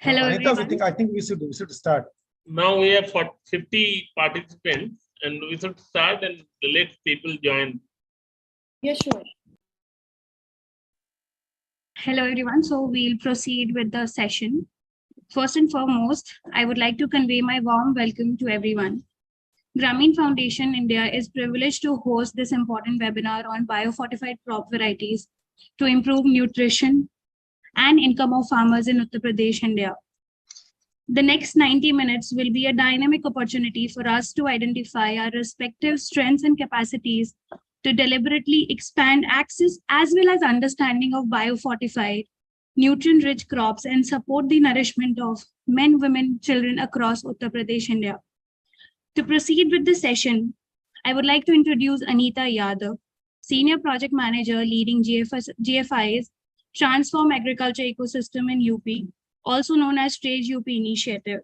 Hello, Anita, everyone. I think we should start. Now we have 50 participants and we should start and let people join. Yeah, sure. Hello, everyone. So we'll proceed with the session. First and foremost, I would like to convey my warm welcome to everyone. Grameen Foundation India is privileged to host this important webinar on biofortified crop varieties to improve nutrition and income of farmers in Uttar Pradesh, India. The next 90 minutes will be a dynamic opportunity for us to identify our respective strengths and capacities to deliberately expand access as well as understanding of biofortified, nutrient-rich crops and support the nourishment of men, women, children across Uttar Pradesh, India. To proceed with the session, I would like to introduce Anita Yadav, Senior Project Manager leading GFI's Transform Agriculture Ecosystem in UP, also known as Stage UP Initiative.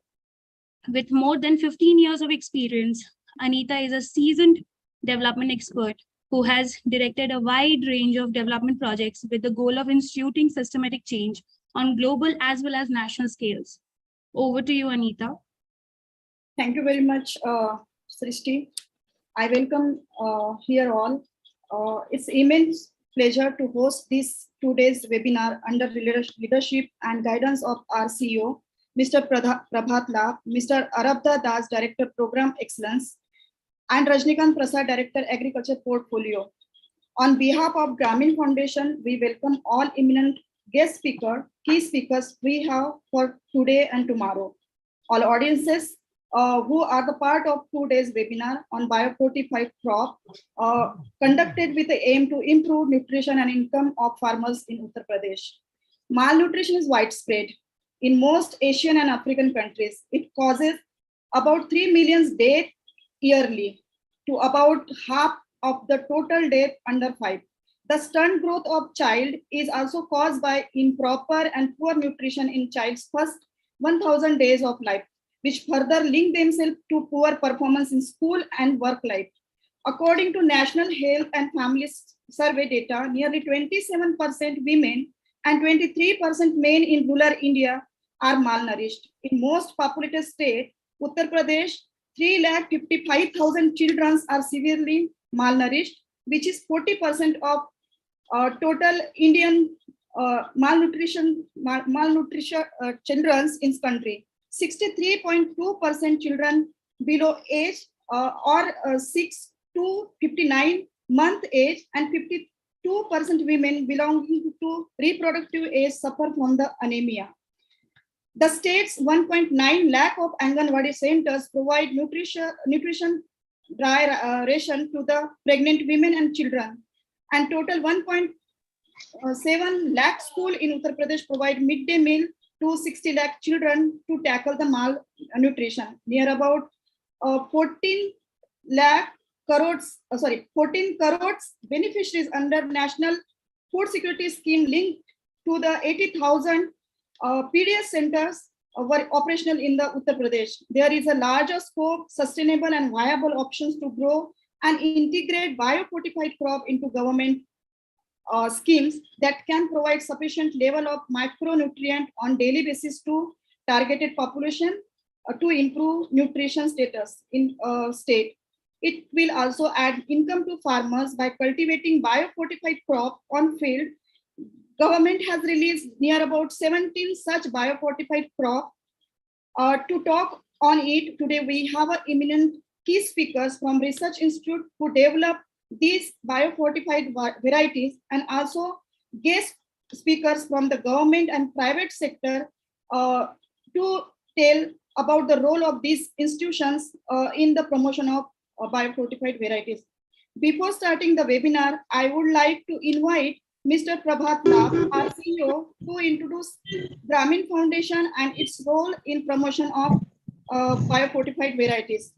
With more than 15 years of experience, Anita is a seasoned development expert who has directed a wide range of development projects with the goal of instituting systematic change on global as well as national scales. Over to you, Anita. Thank you very much, Srishti. I welcome here all. It's immense pleasure to host this today's webinar under the leadership and guidance of our CEO, Mr. Prabhat Lab, Mr. Arabda Das, Director Program Excellence, and Rajnikant Prasad, Director Agriculture Portfolio. On behalf of Grameen Foundation, we welcome all eminent guest key speakers we have for today and tomorrow. All audiences who are the part of today's webinar on biofortified crop conducted with the aim to improve nutrition and income of farmers in Uttar Pradesh. Malnutrition is widespread in most Asian and African countries. It causes about 3 million deaths yearly to about half of the total death under 5. The stunt growth of child is also caused by improper and poor nutrition in child's first 1,000 days of life, which further link themselves to poor performance in school and work life. According to National Health and Family Survey data, nearly 27% women and 23% men in rural India are malnourished. In most populated states, Uttar Pradesh, 3,55,000 children are severely malnourished, which is 40% of total Indian malnutrition children in country. 63.2% children below age or 6 to 59 month age and 52% women belonging to reproductive age suffer from the anemia. The state's 1.9 lakh of Anganwadi centers provide nutrition dry ration to the pregnant women and children, and total 1.7 lakh school in Uttar Pradesh provide midday meal to 60 lakh children to tackle the malnutrition. Near about 14 crores beneficiaries under National Food Security Scheme linked to the 80,000 PDS centers were operational in the Uttar Pradesh. There is a larger scope, sustainable and viable options to grow and integrate biofortified crop into government schemes that can provide sufficient level of micronutrient on daily basis to targeted population to improve nutrition status in state. It will also add income to farmers by cultivating biofortified crop on field. Government has released near about 17 such biofortified crop. To talk on it today, we have eminent key speakers from Research Institute who develop these biofortified varieties, and also guest speakers from the government and private sector to tell about the role of these institutions in the promotion of biofortified varieties. Before starting the webinar, I would like to invite Mr. Prabhat Lab, our CEO, to introduce Grameen Foundation and its role in promotion of biofortified varieties.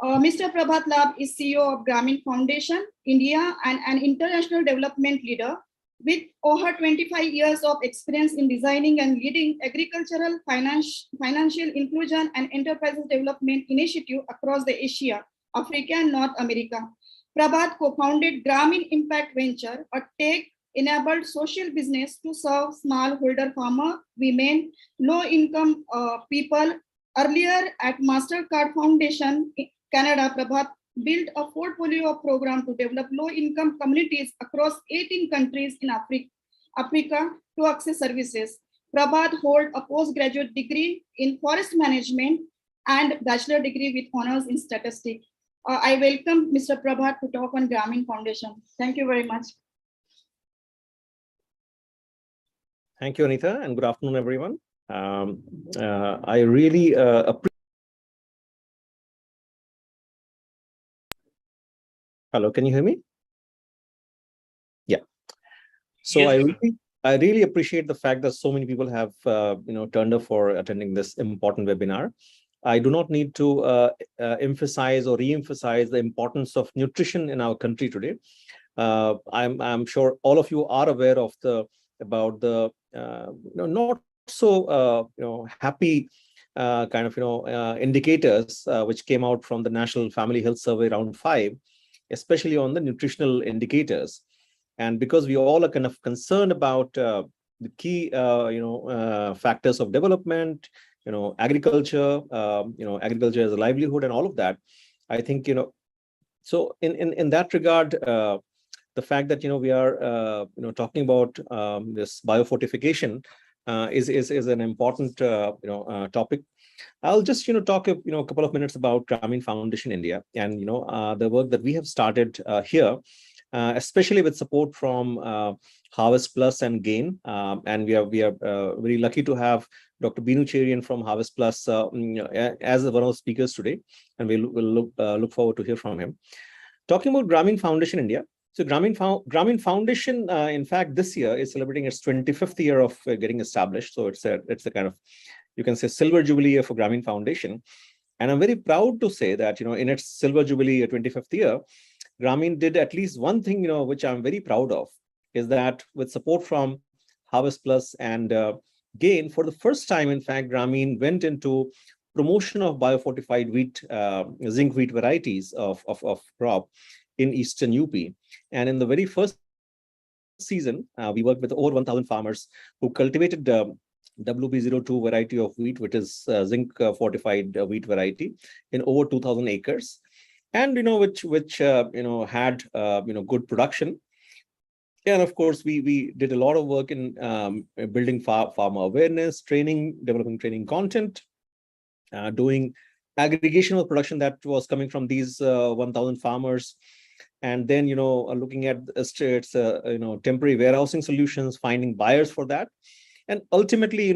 Mr. Prabhat Lab is CEO of Grameen Foundation India and an international development leader with over 25 years of experience in designing and leading agricultural, financial inclusion and enterprise development initiatives across the Asia, Africa and North America. Prabhat co-founded Grameen Impact Venture, a tech enabled social business to serve smallholder farmer, women, low-income people. Earlier at MasterCard Foundation Canada, Prabhat built a portfolio of program to develop low-income communities across 18 countries in Africa to access services. Prabhat holds a postgraduate degree in forest management and bachelor degree with honors in statistics. I welcome Mr. Prabhat to talk on Grameen Foundation. Thank you very much. Thank you, Anita, and good afternoon, everyone. I really appreciate. Hello, can you hear me? Yeah. So Yes, I really appreciate the fact that so many people have turned up for attending this important webinar. I do not need to emphasize or re-emphasize the importance of nutrition in our country today. I'm sure all of you are aware of about the not so happy kind of indicators which came out from the National Family Health Survey round 5, especially on the nutritional indicators. And because we all are kind of concerned about the key factors of development, agriculture, agriculture as a livelihood and all of that, I think so in that regard, the fact that we are talking about this biofortification is an important topic. I'll just talk a couple of minutes about Grameen Foundation India and the work that we have started here, especially with support from Harvest Plus and Gain, and we are very lucky to have Dr. Binu Cherian from Harvest Plus as one of the speakers today, and we'll look forward to hear from him. Talking about Grameen Foundation India. So Grameen Foundation, in fact, this year is celebrating its 25th year of getting established. So it's a kind of, you can say, silver jubilee year for Grameen Foundation. And I'm very proud to say that, in its silver jubilee 25th year, Grameen did at least one thing, which I'm very proud of, is that with support from Harvest Plus and Gain, for the first time, in fact, Grameen went into promotion of biofortified wheat, zinc wheat varieties of crop in Eastern UP. And in the very first season, we worked with over 1,000 farmers who cultivated WB02 variety of wheat, which is zinc fortified wheat variety, in over 2,000 acres, and which had good production. And of course, we did a lot of work in building farmer awareness, developing training content, doing aggregation of production that was coming from these 1,000 farmers, and then looking at its temporary warehousing solutions, finding buyers for that, and ultimately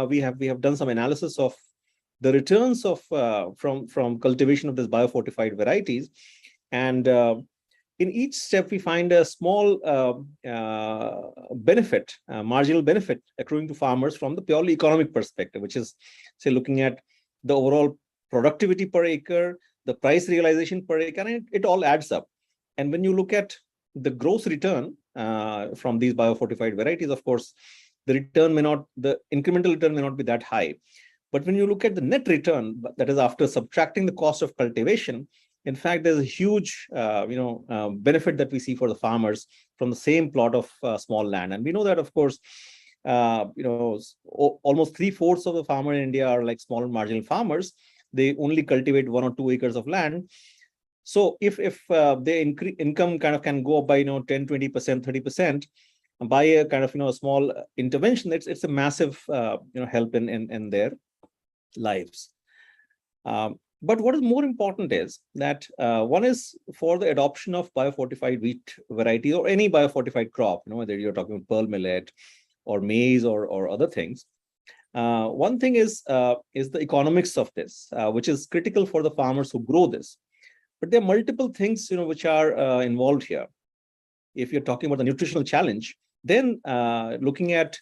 we have done some analysis of the returns of from cultivation of this biofortified varieties, and in each step we find a small benefit, marginal benefit accruing to farmers from the purely economic perspective, which is, say, looking at the overall productivity per acre, the price realization per acre, and it all adds up. And when you look at the gross return from these biofortified varieties, of course, the incremental return may not be that high. But when you look at the net return, that is after subtracting the cost of cultivation, in fact, there's a huge benefit that we see for the farmers from the same plot of small land. And we know that, of course, almost 3/4 of the farmers in India are like small and marginal farmers. They only cultivate 1 or 2 acres of land. So if their income kind of can go up by 10, 20%, 30% by a kind of a small intervention, it's a massive help in their lives. But what is more important is that one is for the adoption of biofortified wheat variety or any biofortified crop, whether you're talking about pearl millet or maize or other things. One thing is the economics of this, which is critical for the farmers who grow this. But there are multiple things which are involved here. If you're talking about the nutritional challenge, then looking at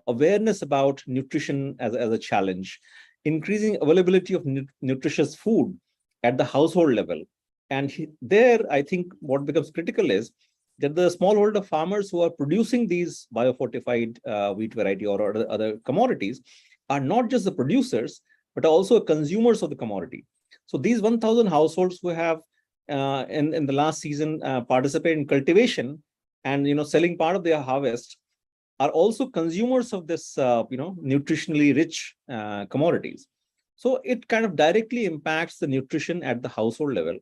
awareness about nutrition as a challenge, increasing availability of nutritious food at the household level. And there, I think what becomes critical is that the smallholder farmers who are producing these biofortified wheat variety or other commodities are not just the producers, but also consumers of the commodity. So these 1,000 households who have in the last season participated in cultivation and selling part of their harvest are also consumers of this nutritionally rich commodities. So it kind of directly impacts the nutrition at the household level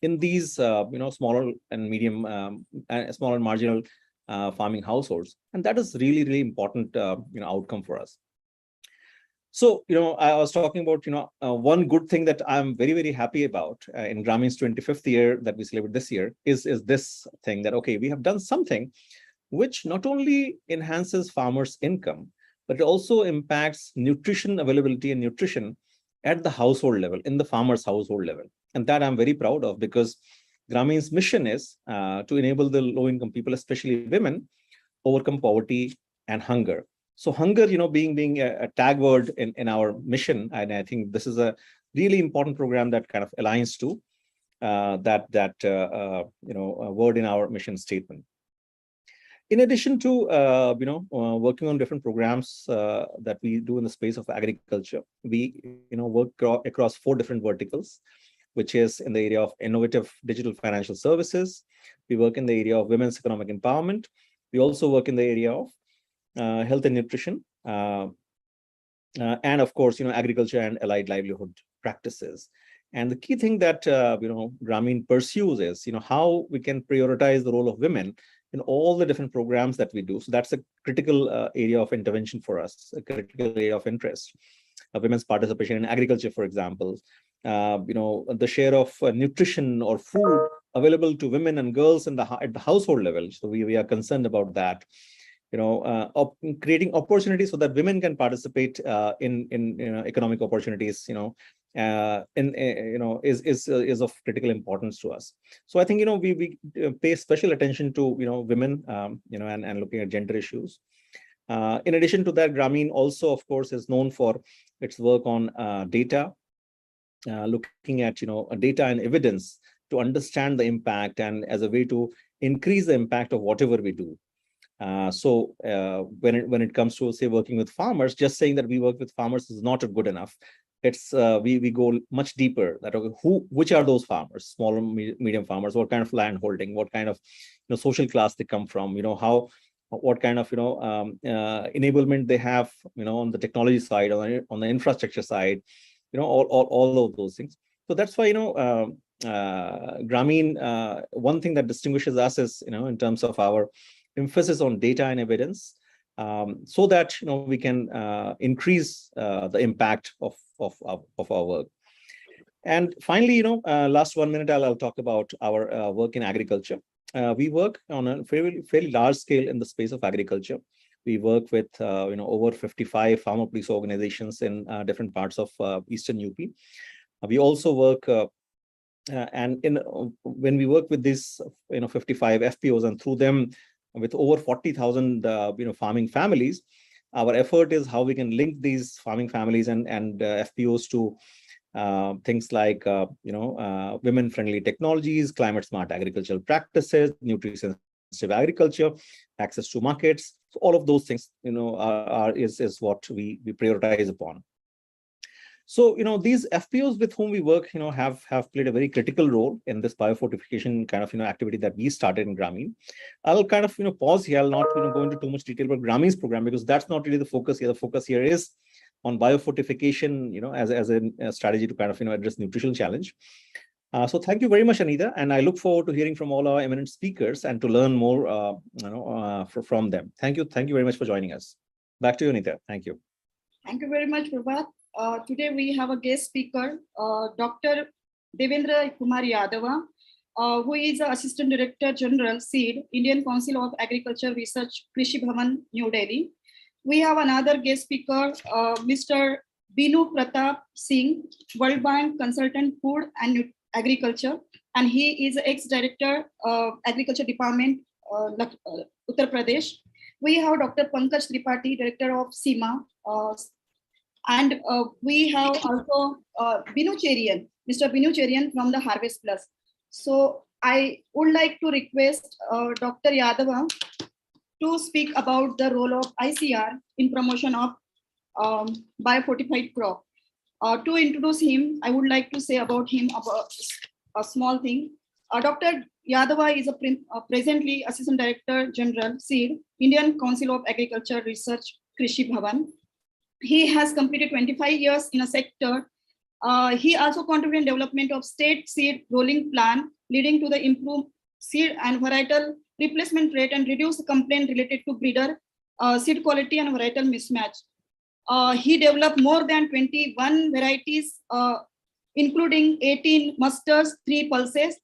in these smaller and medium small and marginal farming households, and that is really, really important outcome for us. So, I was talking about, one good thing that I'm very, very happy about in Grameen's 25th year that we celebrate this year is this thing that, okay, we have done something which not only enhances farmers' income, but it also impacts nutrition availability and nutrition at the household level, in the farmer's household level. And that I'm very proud of, because Grameen's mission is to enable the low-income people, especially women, overcome poverty and hunger. So hunger, being a tag word in our mission, and I think this is a really important program that kind of aligns to that word in our mission statement. In addition to working on different programs that we do in the space of agriculture, we work across 4 different verticals, which is in the area of innovative digital financial services. We work in the area of women's economic empowerment. We also work in the area of health and nutrition, and of course, agriculture and allied livelihood practices. And the key thing that Grameen pursues is how we can prioritize the role of women in all the different programs that we do. So that's a critical area of intervention for us, a critical area of interest. Women's participation in agriculture, for example, the share of nutrition or food available to women and girls at the household level. So we are concerned about that. Creating opportunities so that women can participate in economic opportunities, is of critical importance to us. So I think we pay special attention to women, and looking at gender issues. In addition to that, Grameen also, of course, is known for its work on data, looking at data and evidence to understand the impact and as a way to increase the impact of whatever we do. So when it comes to, say, working with farmers, just saying that we work with farmers is not good enough. It's we go much deeper. That which are those farmers? Small and medium farmers. What kind of land holding? What kind of social class they come from? What kind of enablement they have? On the technology side, on the infrastructure side. All of those things. So that's why Grameen. One thing that distinguishes us is in terms of our emphasis on data and evidence, so that we can increase the impact of our work. And finally, last 1 minute, I'll talk about our work in agriculture. We work on a fairly large scale in the space of agriculture. We work with over 55 farmer police organizations in different parts of eastern UP. We also work when we work with these 55 FPOs, and through them with over 40,000 farming families, our effort is how we can link these farming families and FPOs to things like women-friendly technologies, climate-smart agricultural practices, nutrient-sensitive agriculture, access to markets. So all of those things, is what we prioritize upon. So, these FPOs with whom we work, have played a very critical role in this biofortification kind of, activity that we started in Grameen. I'll kind of, pause here. I'll not, go into too much detail about Grameen's program, because that's not really the focus here. The focus here is on biofortification, as a strategy to kind of, address nutritional challenge. So thank you very much, Anita. And I look forward to hearing from all our eminent speakers and to learn more, from them. Thank you. Thank you very much for joining us. Back to you, Anita. Thank you. Thank you very much, Prabhat. Today we have a guest speaker, Dr. Devendra Kumar Yadava, who is Assistant Director General, SEED, Indian Council of Agriculture Research, Krishi Bhavan, New Delhi. We have another guest speaker, Mr. Binu Pratap Singh, World Bank Consultant, Food and Agriculture, and he is ex-Director Agriculture Department, Uttar Pradesh. We have Dr. Pankaj Tripathi, Director of SEMA, and we have also Binu Cherian, Mr. Binu Cherian from the Harvest Plus. So I would like to request Dr. Yadava to speak about the role of ICAR in promotion of biofortified crop. To introduce him, I would like to say about him about a small thing. Dr. Yadava is presently Assistant Director General, SEED, Indian Council of Agriculture Research, Krishi Bhavan. He has completed 25 years in a sector. He also contributed in development of state seed rolling plan, leading to the improved seed and varietal replacement rate and reduced complaint related to breeder, seed quality and varietal mismatch. He developed more than 21 varieties, including 18 mustards, 3 pulses,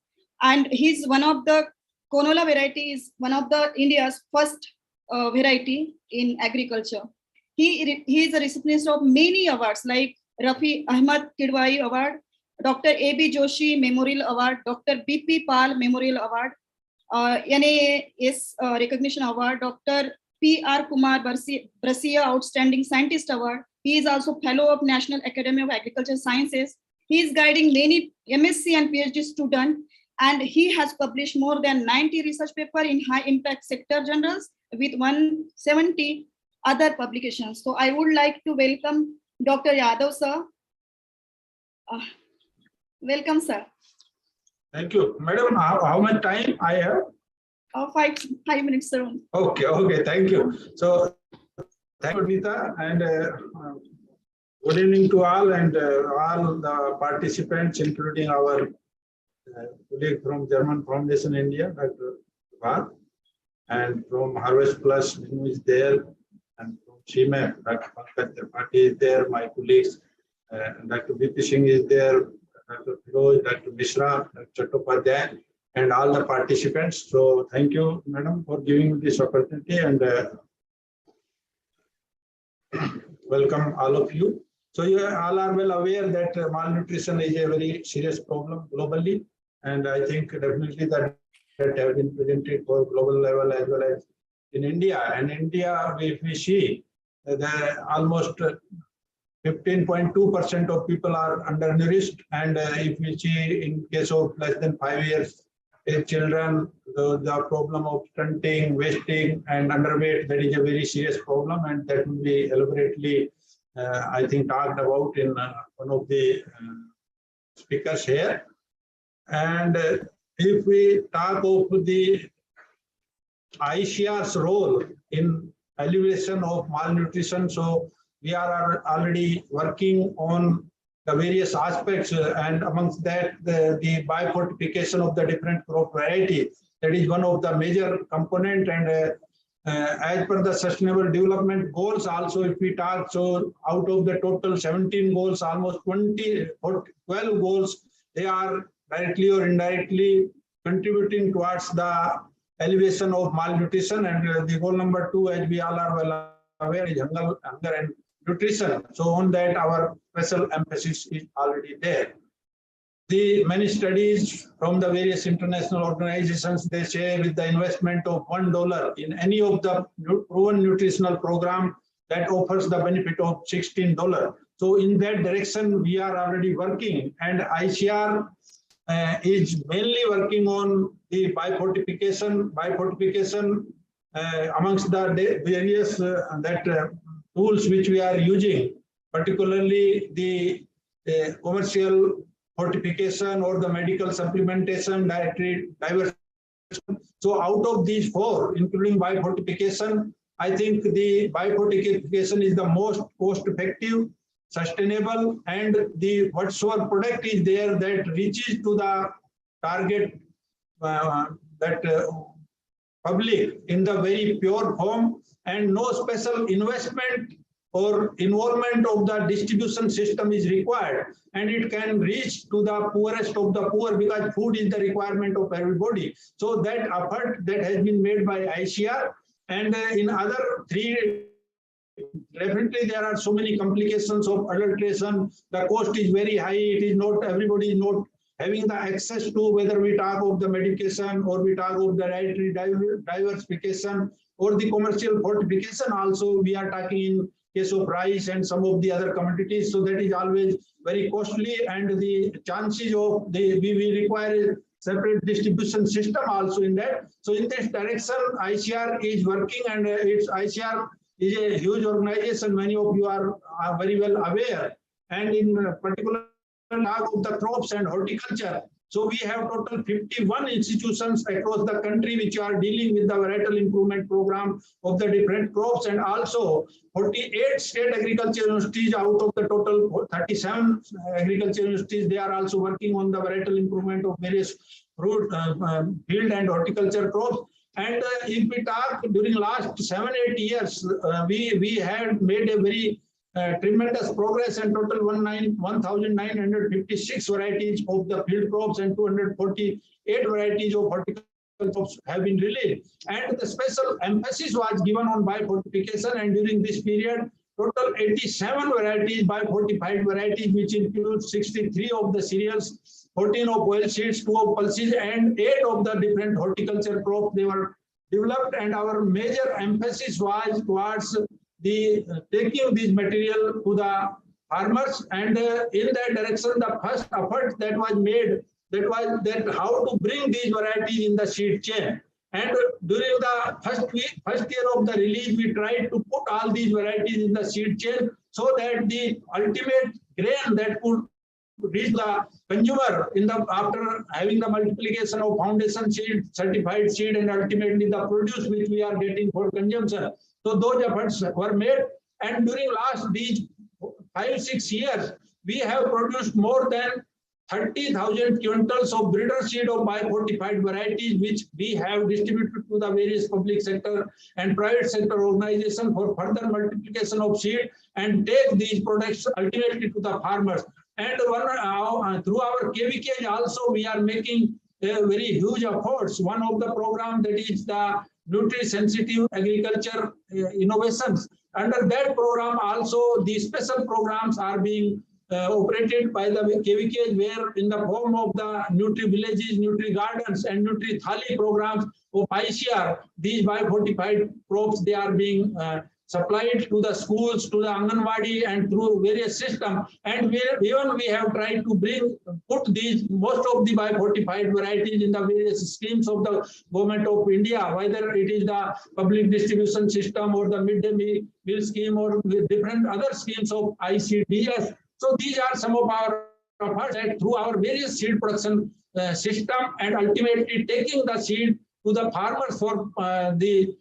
and he's one of the Konola variety is one of the India's first variety in agriculture. He is a recipient of many awards like Rafi Ahmad Kidwai Award, Dr. A.B. Joshi Memorial Award, Dr. B.P. Pal Memorial Award, NAS Recognition Award, Dr. P.R. Kumar Brasia Outstanding Scientist Award. He is also Fellow of National Academy of Agricultural Sciences. He is guiding many MSc and PhD students, and he has published more than 90 research papers in high impact sector journals with 170 other publications. So I would like to welcome Dr. Yadav, sir. Welcome, sir. Thank you. Madam, how much time I have? 5 minutes, sir. Okay, thank you. So, thank you, Nita, and good evening to all and all the participants, including our colleague from German Foundation India, Dr. Bhatt, and from Harvest Plus, who is there, and from CMAP, Dr. Pankaj Tripathi is there, my colleagues, Dr. B.P. Singh is there, Dr. Firoz, Dr. Mishra, Dr. Chattopadhyay, and all the participants. So thank you, madam, for giving me this opportunity, and welcome all of you. So you all are well aware that malnutrition is a very serious problem globally, and I think definitely that have been presented for global level as well as in India. And India, if we see, almost 15.2% of people are undernourished, and if we see in case of less than 5 years children, the problem of stunting, wasting, and underweight, that is a very serious problem, and that will be elaborately, I think, talked about in one of the speakers here. And if we talk of the ICAR's role in alleviation of malnutrition, so we are already working on the various aspects, and amongst that, the biofortification of the different crop varieties. That is one of the major component, and as per the sustainable development goals also, if we talk, so out of the total 17 goals, almost 20 or 12 goals, they are directly or indirectly contributing towards the elevation of malnutrition. And the goal number 2, as we all are well aware, is hunger and nutrition. So on that, our special emphasis is already there. The many studies from the various international organizations, they say with the investment of $1 in any of the proven nutritional program, that offers the benefit of $16. So in that direction, we are already working, and ICAR is mainly working on the biofortification amongst the various tools which we are using, particularly the commercial fortification or the medical supplementation, dietary diversity. So out of these 4, including biofortification, I think the biofortification is the most cost-effective, sustainable, and the whatsoever product is there that reaches to the target public in the very pure form, and no special investment or involvement of the distribution system is required, and it can reach to the poorest of the poor, because food is the requirement of everybody. So that effort that has been made by ICAR, and in other 3, definitely there are so many complications of adulteration. The cost is very high. It is not, everybody is not having the access to, whether we talk of the medication or we talk of the dietary diversification or the commercial fortification. Also, we are talking in case of rice and some of the other commodities. So that is always very costly, and the chances of we require a separate distribution system also in that. So in this direction, ICAR is working, and ICAR is a huge organization. Many of you are very well aware, and in particular of the crops and horticulture, So we have total 51 institutions across the country which are dealing with the varietal improvement program of the different crops, and also 48 state agriculture universities out of the total 37 agriculture universities. They are also working on the varietal improvement of various fruit, field and horticulture crops. And if we talk during last 7-8 years, we had made a very tremendous progress, and total 1,956 varieties of the field crops and 248 varieties of horticultural crops have been released. And the special emphasis was given on biofortification, and during this period, total 87 varieties, biofortified varieties, which includes 63 of the cereals, 14 of oilseeds, 2 of pulses, and 8 of the different horticulture crops. They were developed, and our major emphasis was towards the taking this material to the farmers, and in that direction the first effort that was made, that was that how to bring these varieties in the seed chain. And during the first year of the release, we tried to put all these varieties in the seed chain so that the ultimate grain that could reach the consumer in the after having the multiplication of foundation seed, certified seed, and ultimately the produce which we are getting for consumption. So those efforts were made, and during last these 5-6 years, we have produced more than 30,000 quintals of breeder seed of biofortified varieties, which we have distributed to the various public sector and private sector organizations for further multiplication of seed and take these products ultimately to the farmers. And through our KVK also, we are making very huge efforts. One of the program that is the nutri-sensitive agriculture innovations. Under that program also, the special programs are being operated by the KVK, where in the form of the Nutri Villages, Nutri Gardens, and Nutri Thali programs of ICAR, these biofortified crops, they are being supplied to the schools, to the Anganwadi, and through various systems. And we have tried to put these most of the biofortified varieties in the various schemes of the government of India, whether it is the public distribution system or the midday meal scheme or different other schemes of ICDS. So these are some of our efforts through our various seed production system, and ultimately taking the seed to the farmers for the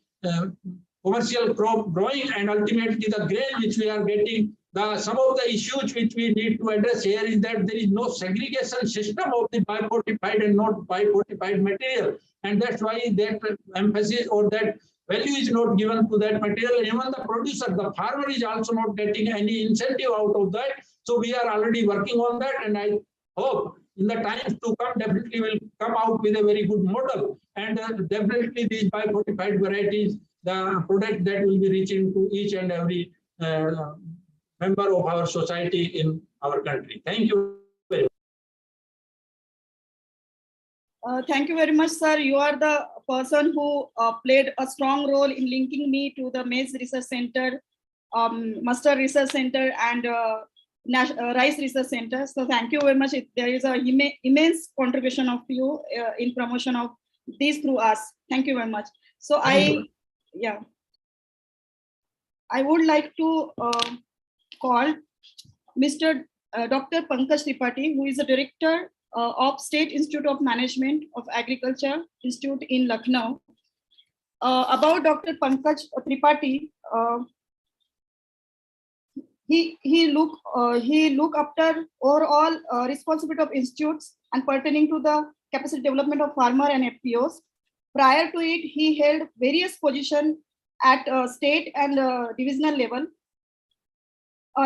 commercial crop growing, and ultimately the grain which we are getting. Some of the issues which we need to address here is that there is no segregation system of the biofortified and not biofortified material, and that's why that emphasis or that value is not given to that material. Even the producer, the farmer, is also not getting any incentive out of that. So we are already working on that, and I hope in the times to come definitely will come out with a very good model, and definitely these biofortified varieties, the product that will be reaching to each and every member of our society in our country. Thank you very much. Thank you very much, sir. You are the person who played a strong role in linking me to the Maize Research Center, Mustard Research Center, and Rice Research Center. So thank you very much. There is an immense contribution of you in promotion of this through us. Thank you very much. So I would like to call Mr. Dr. Pankaj Tripathi, who is the Director of State Institute of Management of Agriculture Institute in Lucknow. About Dr. Pankaj Tripathi, he look after overall responsibility of institutes and pertaining to the capacity development of farmer and FPOs. Prior to it, he held various positions at state and divisional level.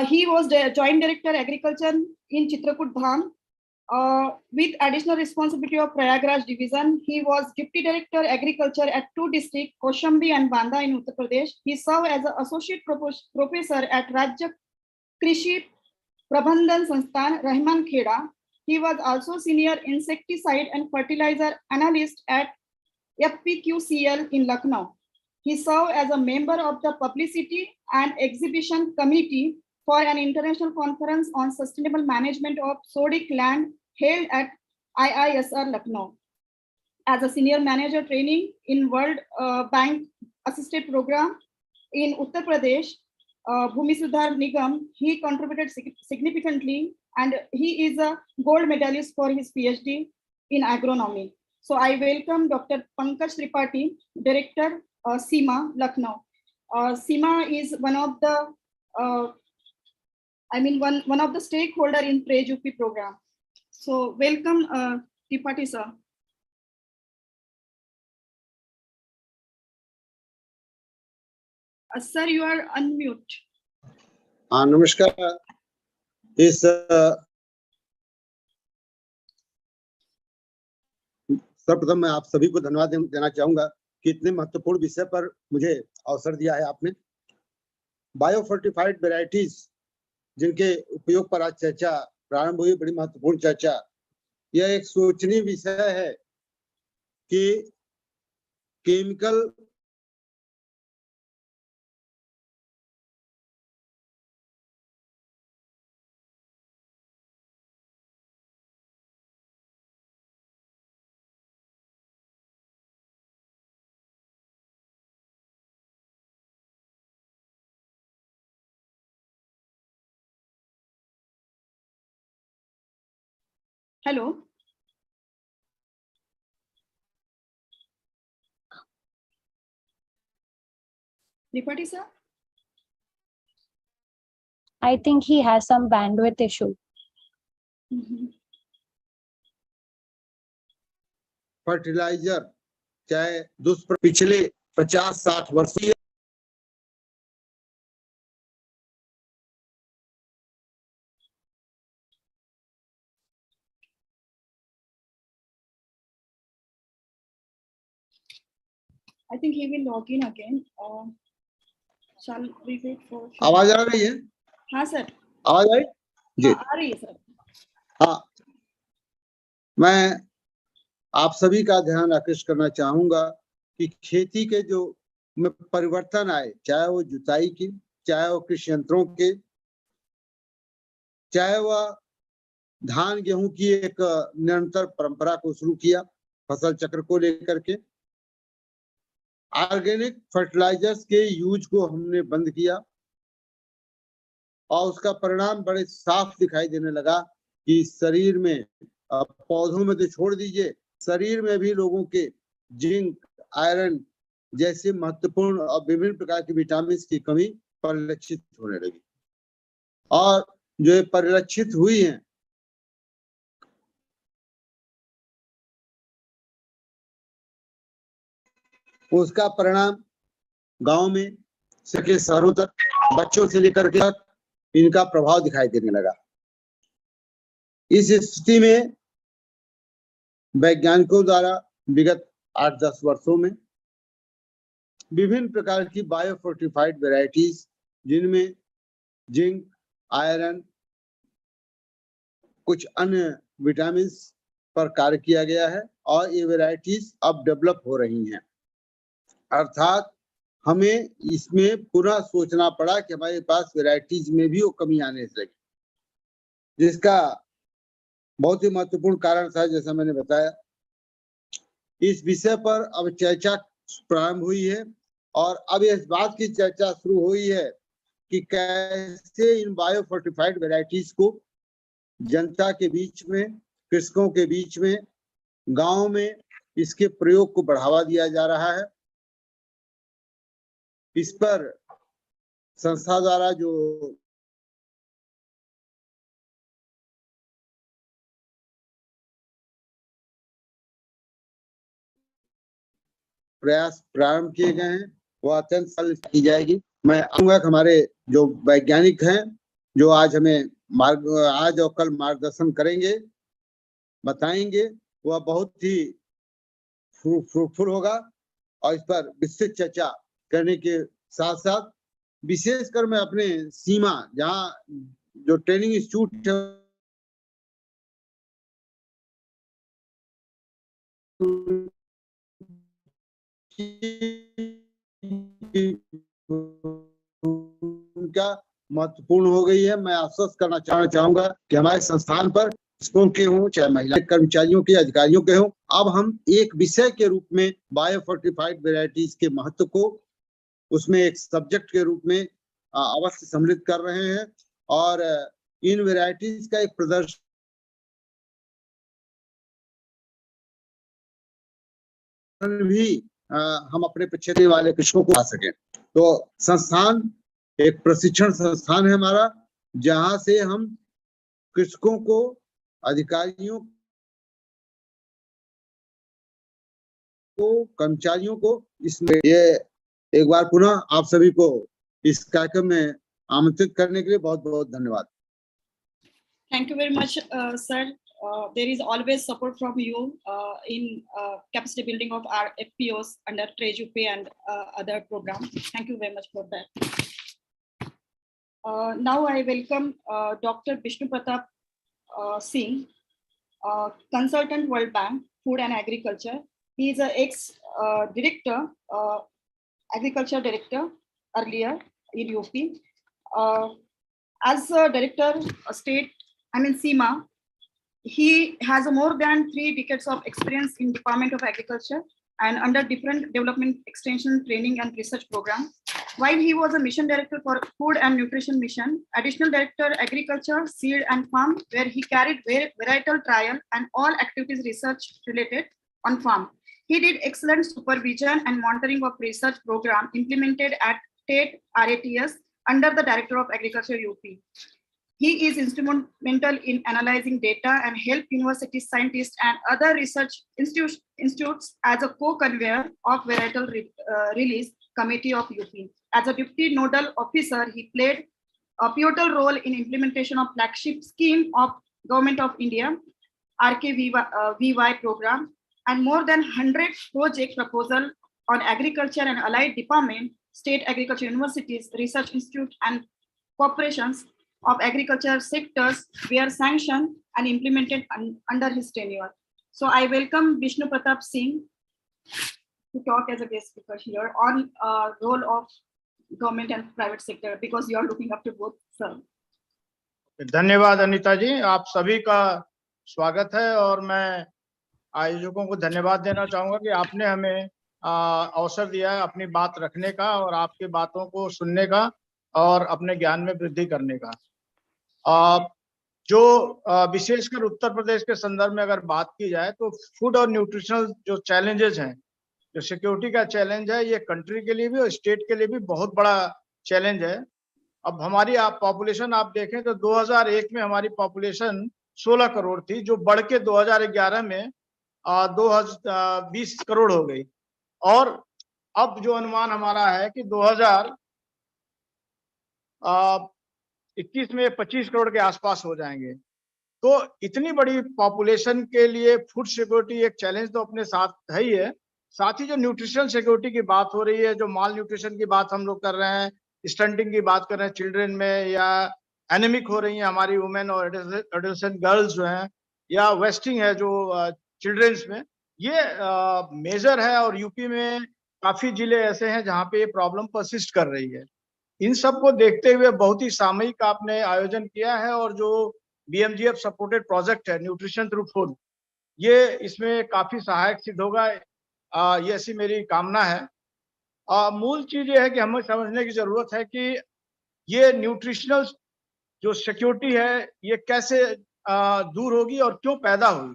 He was the Joint Director Agriculture in Chitrakoot Dham. With additional responsibility of Prayagraj Division, he was Deputy Director Agriculture at 2 districts, Kaushambi and Banda in Uttar Pradesh. He served as an Associate Professor at Rajya Krishi Prabandhan Sansthan, Rahman Kheda. He was also Senior Insecticide and Fertilizer Analyst at FPQCL in Lucknow. He served as a member of the Publicity and Exhibition Committee for an international conference on sustainable management of sodic land held at IISR Lucknow. As a senior manager training in World Bank assisted program in Uttar Pradesh, Bhumi Sudhar Nigam, he contributed significantly, and he is a gold medalist for his PhD. in agronomy. So I welcome Dr. Pankaj Tripathi, Director, SEMA, Lucknow. SEMA is one of the, one of the stakeholder in Praj UP program. So welcome, Tripathi sir. Sir, you are unmute. नमस्कार। इस सर्वप्रथम मैं आप सभी को धन्यवाद देना चाहूंगा कि इतने महत्वपूर्ण विषय पर मुझे अवसर दिया है आपने। बायोफोर्टिफाइड वेराइटीज जिनके उपयोग पर आज चर्चा प्रारंभ हुई, बड़ी महत्वपूर्ण चर्चा। यह एक सोचनीय विषय है कि chemical Hello. Tripathi sir? I think he has some bandwidth issue. Fertiliser चाहे पिछले 50-60 वर्षीय I think he will log in again. Shall we wait for? आवाज आ रही है? हाँ सर, आवाज आई जी? आ रही है सर। हाँ, मैं आप सभी का ध्यान आकृष्ट करना चाहूंगा कि खेती के जो में परिवर्तन आए, चाहे वो जुताई की, चाहे वो कृषि यंत्रों के, चाहे वह धान गेहूं की एक निरंतर परंपरा को शुरू किया फसल चक्र को लेकर के, ऑर्गेनिक फर्टिलाइजर्स के यूज को हमने बंद किया और उसका परिणाम बड़े साफ दिखाई देने लगा कि शरीर में, पौधों में तो छोड़ दीजिए, शरीर में भी लोगों के जिंक, आयरन जैसे महत्वपूर्ण और विभिन्न प्रकार के विटामिन की कमी परिलक्षित होने लगी। और जो ये परिलक्षित हुई है, उसका परिणाम गांव में से शहरों तक, बच्चों से लेकर के इनका प्रभाव दिखाई देने लगा। इस स्थिति में वैज्ञानिकों द्वारा विगत 8-10 वर्षों में विभिन्न प्रकार की बायोफोर्टिफाइड वेराइटीज, जिनमें जिंक, आयरन, कुछ अन्य विटामिन पर कार्य किया गया है और ये वेराइटीज अब डेवलप हो रही हैं। अर्थात हमें इसमें पूरा सोचना पड़ा कि हमारे पास वेराइटीज में भी वो कमी आने लगी, जिसका बहुत ही महत्वपूर्ण कारण था, जैसा मैंने बताया। इस विषय पर अब चर्चा प्रारंभ हुई है और अब इस बात की चर्चा शुरू हुई है कि कैसे इन बायोफोर्टिफाइड वेराइटीज को जनता के बीच में, कृषकों के बीच में, गांव में इसके प्रयोग को बढ़ावा दिया जा रहा है। इस पर संस्था द्वारा जो प्रयास प्रारंभ किए गए हैं वो अत्यंत सरल की जाएगी। मैं आऊंगा कि हमारे जो वैज्ञानिक हैं, जो आज हमें आज और कल मार्गदर्शन करेंगे, बताएंगे, वह बहुत ही फ्रूटफुल होगा और इस पर विस्तृत चर्चा करने के साथ साथ विशेषकर मैं अपने सीमा, जहाँ जो ट्रेनिंग इंस्टीट्यूट उनका महत्वपूर्ण हो गई है। मैं आश्वस्त करना चाहूंगा कि हमारे संस्थान पर कृषकों के हों, चाहे महिला कर्मचारियों के, अधिकारियों के हों, अब हम एक विषय के रूप में बायोफोर्टिफाइड वेराइटीज के महत्व को उसमें एक सब्जेक्ट के रूप में अवश्य सम्मिलित कर रहे हैं और इन वेराइटीज का एक प्रदर्शन भी हम अपने क्षेत्र वाले कृषकों को आ सकें। तो संस्थान एक प्रशिक्षण संस्थान है हमारा, जहां से हम कृषकों को, अधिकारियों को, कर्मचारियों को इसमें ये एक बार पुनः आप सभी को इस कार्यक्रम में आमंत्रित करने के लिए बहुत बहुत धन्यवाद। Thank you very much, sir. There is always support from you in capacity building of our FPOs under TRAJUP and other programs. Thank you very much for that. Now I welcome Dr. Vishnu Pratap Singh, consultant World Bank, Food and Agriculture. He is an ex-director, agriculture director earlier in UP. As a director, state, SEMA, he has more than 3 decades of experience in Department of Agriculture and under different development extension training and research programs. While he was a mission director for Food and Nutrition Mission, additional director Agriculture, Seed and Farm, where he carried varietal trial and all activities research related on farm. He did excellent supervision and monitoring of research program implemented at state RATS under the Director of Agriculture UP. He is instrumental in analyzing data and help university scientists and other research institutes as a co-convener of varietal release committee of UP. As a deputy nodal officer, he played a pivotal role in implementation of flagship scheme of Government of India, RKVY program, and more than 100 project proposal on agriculture and allied department, state agriculture universities, research institute, and corporations of agriculture sectors were sanctioned and implemented under his tenure. So I welcome Vishnu Pratap Singh to talk as a guest speaker here on role of government and private sector, because you are looking up to both, sir. धन्यवाद अनीता जी, आप सभी का स्वागत है और मैं आयोजकों को धन्यवाद देना चाहूंगा कि आपने हमें अवसर दिया है अपनी बात रखने का और आपकी बातों को सुनने का और अपने ज्ञान में वृद्धि करने का। जो विशेषकर उत्तर प्रदेश के संदर्भ में अगर बात की जाए तो फूड और न्यूट्रिशनल जो चैलेंजेस हैं, जो सिक्योरिटी का चैलेंज है, ये कंट्री के लिए भी और स्टेट के लिए भी बहुत बड़ा चैलेंज है। अब हमारी पॉपुलेशन आप देखें तो 2001 में हमारी पॉपुलेशन 16 करोड़ थी, जो बढ़ के 2011 में 20 करोड़ हो गई और अब जो अनुमान हमारा है कि 2021 में 25 करोड़ के आसपास हो जाएंगे। तो इतनी बड़ी पॉपुलेशन के लिए फूड सिक्योरिटी एक चैलेंज तो अपने साथ है ही है, साथ ही जो न्यूट्रिशनल सिक्योरिटी की बात हो रही है, जो माल न्यूट्रिशन की बात हम लोग कर रहे हैं, स्टंटिंग की बात कर रहे हैं चिल्ड्रन में, या एनेमिक हो रही है हमारी वुमेन और एडोलेसेंट गर्ल्स जो हैं, या वेस्टिंग है जो चिल्ड्रंस में, ये मेजर है और यूपी में काफी जिले ऐसे हैं जहाँ पे ये प्रॉब्लम परसिस्ट कर रही है। इन सब को देखते हुए बहुत ही सामयिक आपने आयोजन किया है और जो BMGF सपोर्टेड प्रोजेक्ट है न्यूट्रिशन थ्रू फूड, ये इसमें काफी सहायक सिद्ध होगा, ये ऐसी मेरी कामना है। मूल चीज ये है कि हमें समझने की जरूरत है कि ये न्यूट्रिशनल जो सिक्योरिटी है ये कैसे दूर होगी और क्यों पैदा हुई।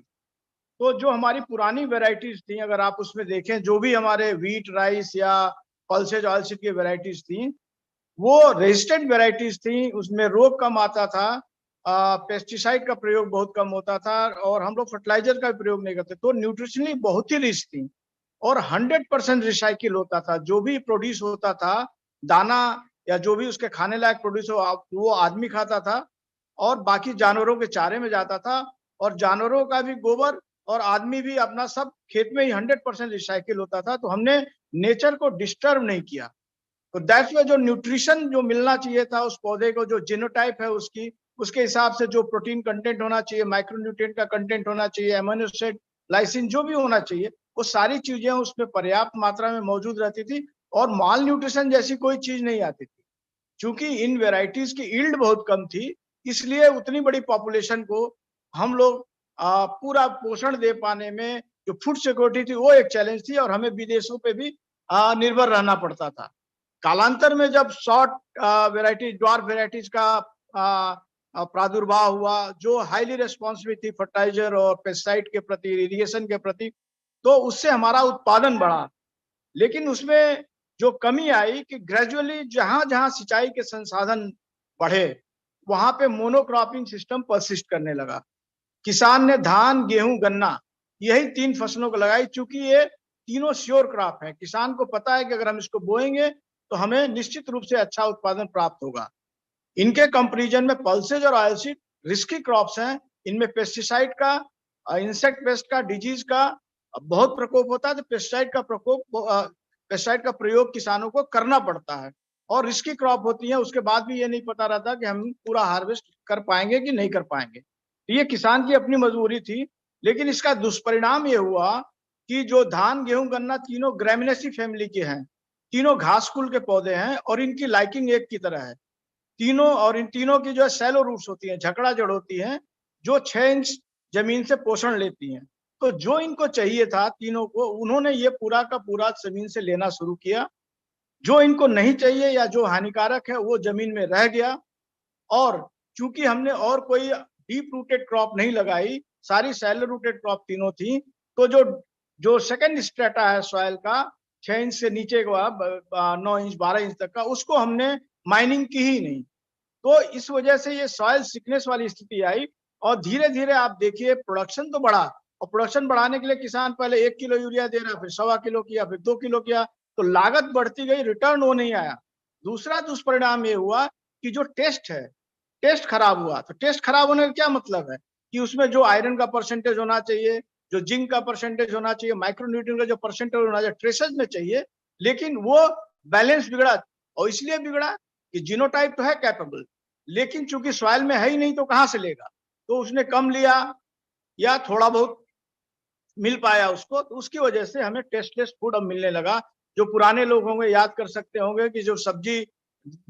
तो जो हमारी पुरानी वेराइटीज थी, अगर आप उसमें देखें, जो भी हमारे व्हीट, राइस या पल्सेज, ऑयलसीड की वेराइटीज थी, वो रेजिस्टेंट वेराइटीज थी, उसमें रोग कम आता था, पेस्टिसाइड का प्रयोग बहुत कम होता था और हम लोग फर्टिलाइजर का प्रयोग नहीं करते, तो न्यूट्रिशनली बहुत ही रिच थी और 100% रिसाइकिल होता था। जो भी प्रोड्यूस होता था, दाना या जो भी उसके खाने लायक प्रोड्यूस हो, वो आदमी खाता था और बाकी जानवरों के चारे में जाता था और जानवरों का भी गोबर और आदमी भी अपना सब खेत में ही 100% रिसाइकिल होता था। तो हमने नेचर को डिस्टर्ब नहीं किया। तो दैट्स व्हाई जो न्यूट्रिशन जो मिलना चाहिए था उस पौधे को, जो जीनोटाइप है उसकी, उसके हिसाब से जो प्रोटीन कंटेंट होना चाहिए, माइक्रोन्यूट्रिएंट का कंटेंट होना चाहिए, अमीनो एसिड, लाइसिन, जो भी होना चाहिए, वो सारी चीजें उसमें पर्याप्त मात्रा में मौजूद रहती थी और माल न्यूट्रिशन जैसी कोई चीज नहीं आती थी। क्योंकि इन वेराइटीज की यील्ड बहुत कम थी, इसलिए उतनी बड़ी पॉपुलेशन को हम लोग पूरा पोषण दे पाने में जो फूड सिक्योरिटी थी वो एक चैलेंज थी और हमें विदेशों पे भी निर्भर रहना पड़ता था। कालांतर में जब शॉर्ट वेराइटीज, ड्वार्फ वेराइटीज का प्रादुर्भाव हुआ, जो हाईली रेस्पॉन्सिव थी फर्टिलाइजर और पेस्टिसाइड के प्रति, इरिगेशन के प्रति, तो उससे हमारा उत्पादन बढ़ा। लेकिन उसमें जो कमी आई कि ग्रेजुअली जहां जहां सिंचाई के संसाधन बढ़े वहां पे मोनोक्रॉपिंग सिस्टम परसिस्ट करने लगा। किसान ने धान, गेहूं, गन्ना यही 3 फसलों को लगाई, चूंकि ये तीनों श्योर क्रॉप है। किसान को पता है कि अगर हम इसको बोएंगे तो हमें निश्चित रूप से अच्छा उत्पादन प्राप्त होगा। इनके कंपैरिजन में पल्सेज और ऑयलसीड रिस्की क्रॉप्स हैं। इनमें पेस्टिसाइड का, इंसेक्ट पेस्ट का, डिजीज का बहुत प्रकोप होता है, तो पेस्टिसाइड का प्रयोग किसानों को करना पड़ता है और रिस्की क्रॉप होती है। उसके बाद भी ये नहीं पता रहता कि हम पूरा हार्वेस्ट कर पाएंगे कि नहीं कर पाएंगे। तो ये किसान की अपनी मजबूरी थी। लेकिन इसका दुष्परिणाम ये हुआ कि जो धान, गेहूं, गन्ना तीनों ग्रेमिनेसी फैमिली के हैं, तीनों घास कुल के पौधे हैं और इनकी लाइकिंग एक की तरह है तीनों। और इन तीनों की जो है सैलो रूट्स होती हैं, झकड़ा जड़ होती हैं, जो 6 इंच जमीन से पोषण लेती हैं। तो जो इनको चाहिए था तीनों को, उन्होंने ये पूरा का पूरा जमीन से लेना शुरू किया। जो इनको नहीं चाहिए या जो हानिकारक है वो जमीन में रह गया। और चूंकि हमने और कोई डीप रूटेड क्रॉप नहीं लगाई, सारी सैलो रूटेड क्रॉप तीनों थी, तो जो जो सेकेंड स्ट्रेटा है सॉइल का 6 इंच से नीचे का 9 इंच 12 इंच तक का, उसको हमने माइनिंग की ही नहीं। तो इस वजह से ये सॉइल सिकनेस वाली स्थिति आई और धीरे धीरे आप देखिए प्रोडक्शन तो बढ़ा। और प्रोडक्शन बढ़ाने के लिए किसान पहले 1 किलो यूरिया दे रहा, फिर 1.25 किलो किया, फिर 2 किलो किया, तो लागत बढ़ती गई, रिटर्न वो नहीं आया। दूसरा दुष्परिणाम ये हुआ कि जो टेस्ट है, टेस्ट खराब हुआ। तो टेस्ट खराब होने का क्या मतलब है कि उसमें जो आयरन का परसेंटेज होना चाहिए, जो जिंक का परसेंटेज होना चाहिए, माइक्रोन्यूट्रिएंट का जो परसेंटेज होना चाहिए ट्रेसेस में चाहिए, लेकिन वो बैलेंस बिगड़ा। और इसलिए बिगड़ा कि जीनोटाइप तो है कैपेबल, लेकिन चूंकि सॉइल में है ही नहीं तो कहां से लेगा। तो उसने कम लिया या थोड़ा बहुत मिल पाया उसको, तो उसकी वजह से हमें टेस्टलेस फूड अब मिलने लगा। जो पुराने लोग होंगे याद कर सकते होंगे कि जो सब्जी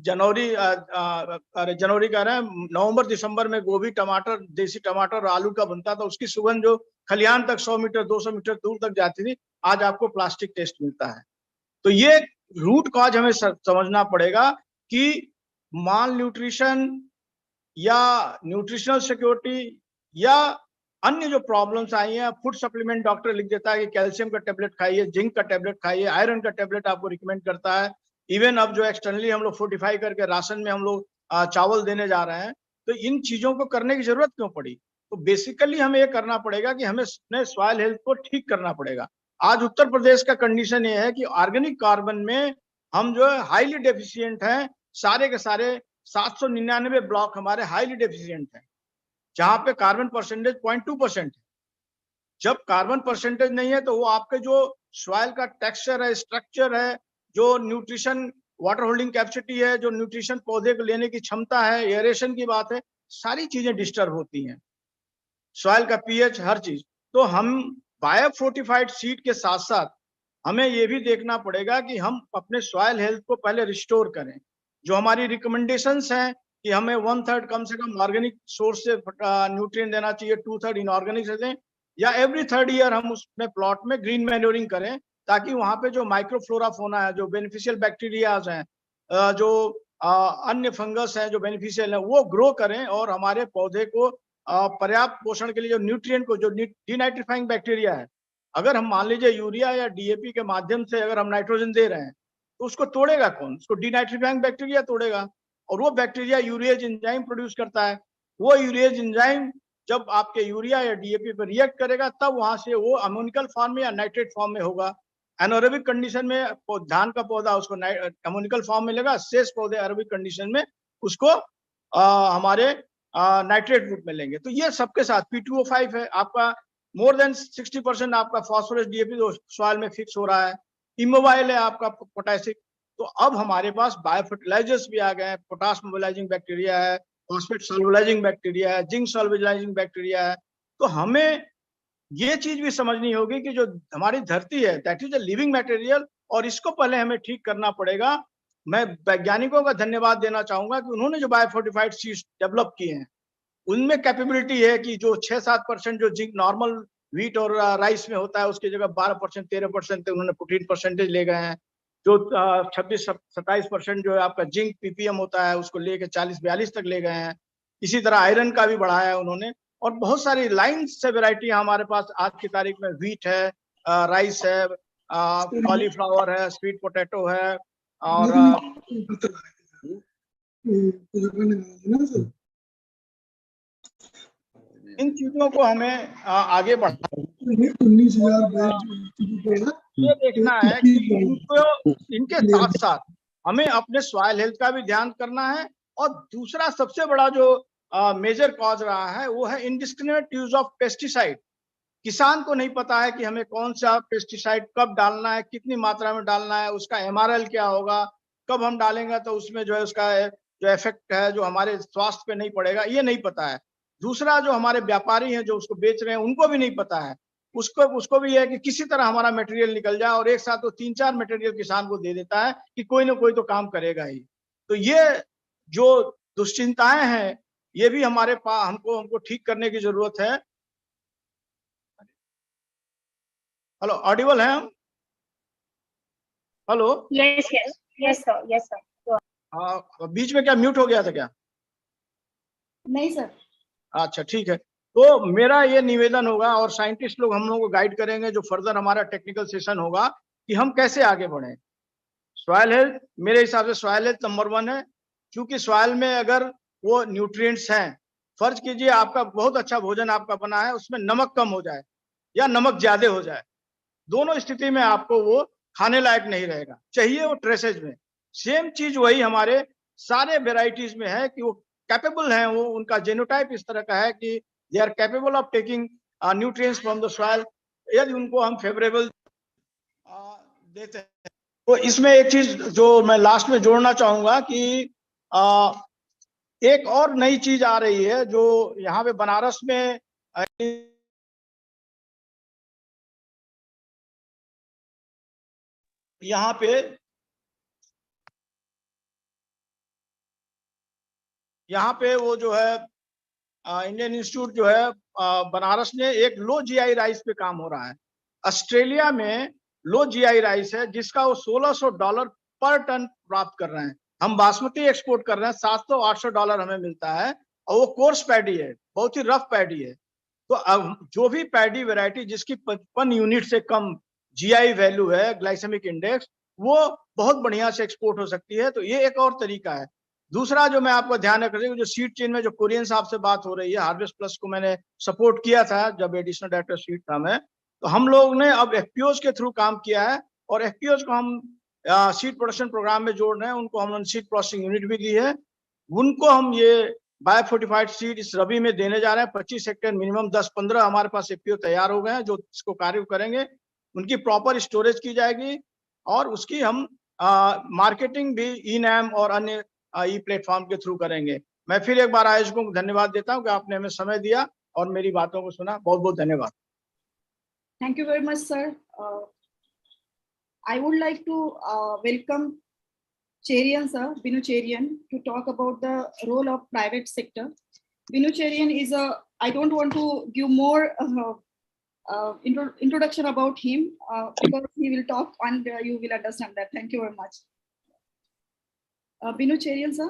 जनवरी कह रहे हैं, नवंबर दिसंबर में गोभी, टमाटर, देसी टमाटर और आलू का बनता था, उसकी सुगंध जो खलिहान तक 100 मीटर 200 मीटर दूर तक जाती थी, आज आपको प्लास्टिक टेस्ट मिलता है। तो ये रूट कॉज हमें समझना पड़ेगा कि माल न्यूट्रिशन या न्यूट्रिशनल सिक्योरिटी या अन्य जो प्रॉब्लम्स आई हैं, फूड सप्लीमेंट डॉक्टर लिख देता है कि कैल्शियम का टेबलेट खाइए, जिंक का टेबलेट खाइए, आयरन का टेबलेट आपको रिकमेंड करता है। इवन अब जो एक्सटर्नली हम लोग फोर्टिफाई करके राशन में हम लोग चावल देने जा रहे हैं, तो इन चीजों को करने की जरूरत क्यों पड़ी। तो बेसिकली हमें ये करना पड़ेगा कि हमें अपने सॉइल हेल्थ को ठीक करना पड़ेगा। आज उत्तर प्रदेश का कंडीशन ये है कि ऑर्गेनिक कार्बन में हम जो है हाईली डेफिशिएंट हैं। सारे के सारे 799 ब्लॉक हमारे हाईली डेफिशिएंट हैं, जहां पे कार्बन परसेंटेज 0.2% है। जब कार्बन परसेंटेज नहीं है तो वो आपके जो सॉइल का टेक्सचर है, स्ट्रक्चर है, जो न्यूट्रिशन वाटर होल्डिंग कैपेसिटी है, जो न्यूट्रिशन पौधे को लेने की क्षमता है, एरेशन की बात है, सारी चीजें डिस्टर्ब होती हैं। सॉइल का पीएच, हर चीज। तो हम बायोफोर्टिफाइड सीड के साथ साथ हमें ये भी देखना पड़ेगा कि हम अपने सॉइल हेल्थ को पहले रिस्टोर करें। जो हमारी रिकमेंडेशंस हैं कि हमें 1/3 कम से कम ऑर्गेनिक सोर्स से न्यूट्रिएंट देना चाहिए, 2/3 इनऑर्गेनिक से दें, या एवरी 3rd ईयर हम उसमें प्लॉट में ग्रीन मैन्योरिंग करें, ताकि वहां पे जो माइक्रोफ्लोरा फोना है, जो बेनिफिशियल बैक्टीरियाज हैं, जो अन्य फंगस हैं जो बेनिफिशियल है, वो ग्रो करें और हमारे पौधे को पर्याप्त पोषण के लिए जो न्यूट्रिएंट को, जो डीनाइट्रीफाइंग बैक्टीरिया है, अगर हम मान लीजिए यूरिया या डीएपी के माध्यम से अगर हम नाइट्रोजन दे रहे हैं तो उसको तोड़ेगा कौन? उसको डीनाइट्रीफाइंग बैक्टीरिया तोड़ेगा। और वो बैक्टीरिया यूरिएज एंजाइम प्रोड्यूस करता है। वो यूरिएज एंजाइम जब आपके यूरिया या डीएपी पर रिएक्ट करेगा, तब वहां से वो अमोनिकल फॉर्म में या नाइट्रेट फॉर्म में होगा। एनारोबिक कंडीशन में धान का पौधा उसको अमोनिकल फॉर्म में लेगा, शेष पौधे एरोबिक कंडीशन में उसको हमारे नाइट्रेट रूप में लेंगे। तो ये सबके साथ P2O5 है आपका, मोर देन 60% आपका फॉस्फोरस डीएपी सॉइल में फिक्स हो रहा है। इमोबाइल है आपका पोटेशिक। तो अब हमारे पास बायोफर्टिलाइजर्स भी आ गए हैं, पोटाश मोबिलाइजिंग बैक्टीरिया है, फॉस्फेट सॉल्युलाइजिंग बैक्टीरिया है, जिंक सॉल्युलाइजिंग बैक्टीरिया है। तो हमें ये चीज भी समझनी होगी कि जो हमारी धरती है that is a living material, और इसको पहले हमें ठीक करना पड़ेगा। मैं वैज्ञानिकों का धन्यवाद देना चाहूंगा कि उन्होंने जो बायोफोर्टिफाइड सीड्स डेवलप किए हैं, उनमें कैपेबिलिटी है कि जो 6-7% जो जिंक नॉर्मल व्हीट और राइस में होता है, उसकी जगह 12% 13% उन्होंने प्रोटीन परसेंटेज ले गए हैं। जो 26-27% जो है आपका जिंक पीपीएम होता है, उसको लेके 40-42 तक ले गए हैं। इसी तरह आयरन का भी बढ़ाया है उन्होंने। और बहुत सारी लाइन से वेराइटी हमारे पास आज की तारीख में व्हीट है, राइस है, कॉलीफ्लावर है, स्वीट पोटैटो है, और इन चीजों को हमें आगे ये देखना है कि इनको, इनके साथ साथ हमें अपने सॉइल हेल्थ का भी ध्यान करना है। और दूसरा सबसे बड़ा जो मेजर कॉज रहा है वो है इंडिस्क्रिमिनेट यूज ऑफ पेस्टिसाइड। किसान को नहीं पता है कि हमें कौन सा पेस्टिसाइड कब डालना है, कितनी मात्रा में डालना है, उसका एमआरएल क्या होगा, कब हम डालेंगे तो उसमें जो है उसका जो इफेक्ट है जो हमारे स्वास्थ्य पे नहीं पड़ेगा, ये नहीं पता है। दूसरा जो हमारे व्यापारी हैं जो उसको बेच रहे हैं उनको भी नहीं पता है, उसको भी है कि किसी तरह हमारा मटेरियल निकल जाए, और एक साथ वो 3-4 मटेरियल किसान को दे देता है कि कोई ना कोई तो काम करेगा ही। तो ये जो दुश्चिंताएं हैं ये भी हमारे पास हमको ठीक करने की जरूरत है। हेलो, ऑडिबल है हम? Hello, Yes, yes, yes, sir. Yes, sir. बीच में क्या म्यूट हो गया था क्या? नहीं सर। अच्छा, ठीक है। तो मेरा ये निवेदन होगा, और साइंटिस्ट लोग हम लोगों को गाइड करेंगे जो फर्दर हमारा टेक्निकल सेशन होगा, कि हम कैसे आगे बढ़े। सॉइल हेल्थ, मेरे हिसाब से सॉइल हेल्थ नंबर 1 है, क्योंकि सॉइल में अगर वो न्यूट्रिएंट्स हैं, फर्ज कीजिए आपका बहुत अच्छा भोजन आपका बना है, उसमें नमक कम हो जाए या नमक ज्यादा हो जाए, दोनों स्थिति में आपको वो खाने लायक नहीं रहेगा, चाहिए वो ट्रेसेज में। सेम चीज वही हमारे सारे वेराइटीज में है कि वो कैपेबल हैं, वो उनका जेनोटाइप इस तरह का है कि they are capable of taking nutrients from the soil, यदि उनको हम फेवरेबल देते हैं। तो इसमें एक चीज जो मैं लास्ट में जोड़ना चाहूंगा कि एक और नई चीज आ रही है जो यहाँ पे बनारस में यहाँ पे वो जो है इंडियन इंस्टीट्यूट जो है बनारस में एक लो जीआई राइस पे काम हो रहा है। ऑस्ट्रेलिया में लो जीआई राइस है जिसका वो $1600 पर टन प्राप्त कर रहे हैं। हम बासमती एक्सपोर्ट कर रहे हैं, $700-800 हमें मिलता है, और वो कोर्स पैडी है, बहुत ही रफ पैडी है। तो अब जो भी पैडी वैरायटी जिसकी 55 यूनिट से कम जीआई वैल्यू है, ग्लाइसेमिक इंडेक्स, वो बहुत बढ़िया से एक्सपोर्ट हो सकती है। तो ये एक और तरीका है। दूसरा जो मैं आपको ध्यान रख रही हूँ, जो सीड चेन में जो कोरियन साहब से बात हो रही है, हार्वेस्ट प्लस को मैंने सपोर्ट किया था जब एडिशनल डायरेक्टर सीड था मैं, तो हम लोग ने अब एफपीओज के थ्रू काम किया है, और एफपीओज को हम सीड प्रोडक्शन प्रोग्राम में जोड़ रहे हैं। उनको हमने सीड प्रोसेसिंग यूनिट भी दी है, उनको हम ये बायोफोर्टिफाइड सीड इस रबी में देने जा रहे हैं। 25 हेक्टेयर मिनिमम 10-15 हमारे पास एफपीओ तैयार हो गए हैं जो इसको कार्य करेंगे। उनकी प्रॉपर स्टोरेज की जाएगी, और उसकी हम मार्केटिंग भी ई-नैम और अन्य ई प्लेटफॉर्म के थ्रू करेंगे। मैं फिर एक बार आयोजकों को धन्यवाद देता हूं कि आपने हमें समय दिया और मेरी बातों को सुना। बहुत बहुत धन्यवाद। Thank you very much, sir. I would like to welcome Cherian sir, Binu Cherian, to talk about the role of private sector. Binu Cherian is I don't want to give more introduction about him because he will talk and you will understand that. Thank you very much. Binu Cherian sir.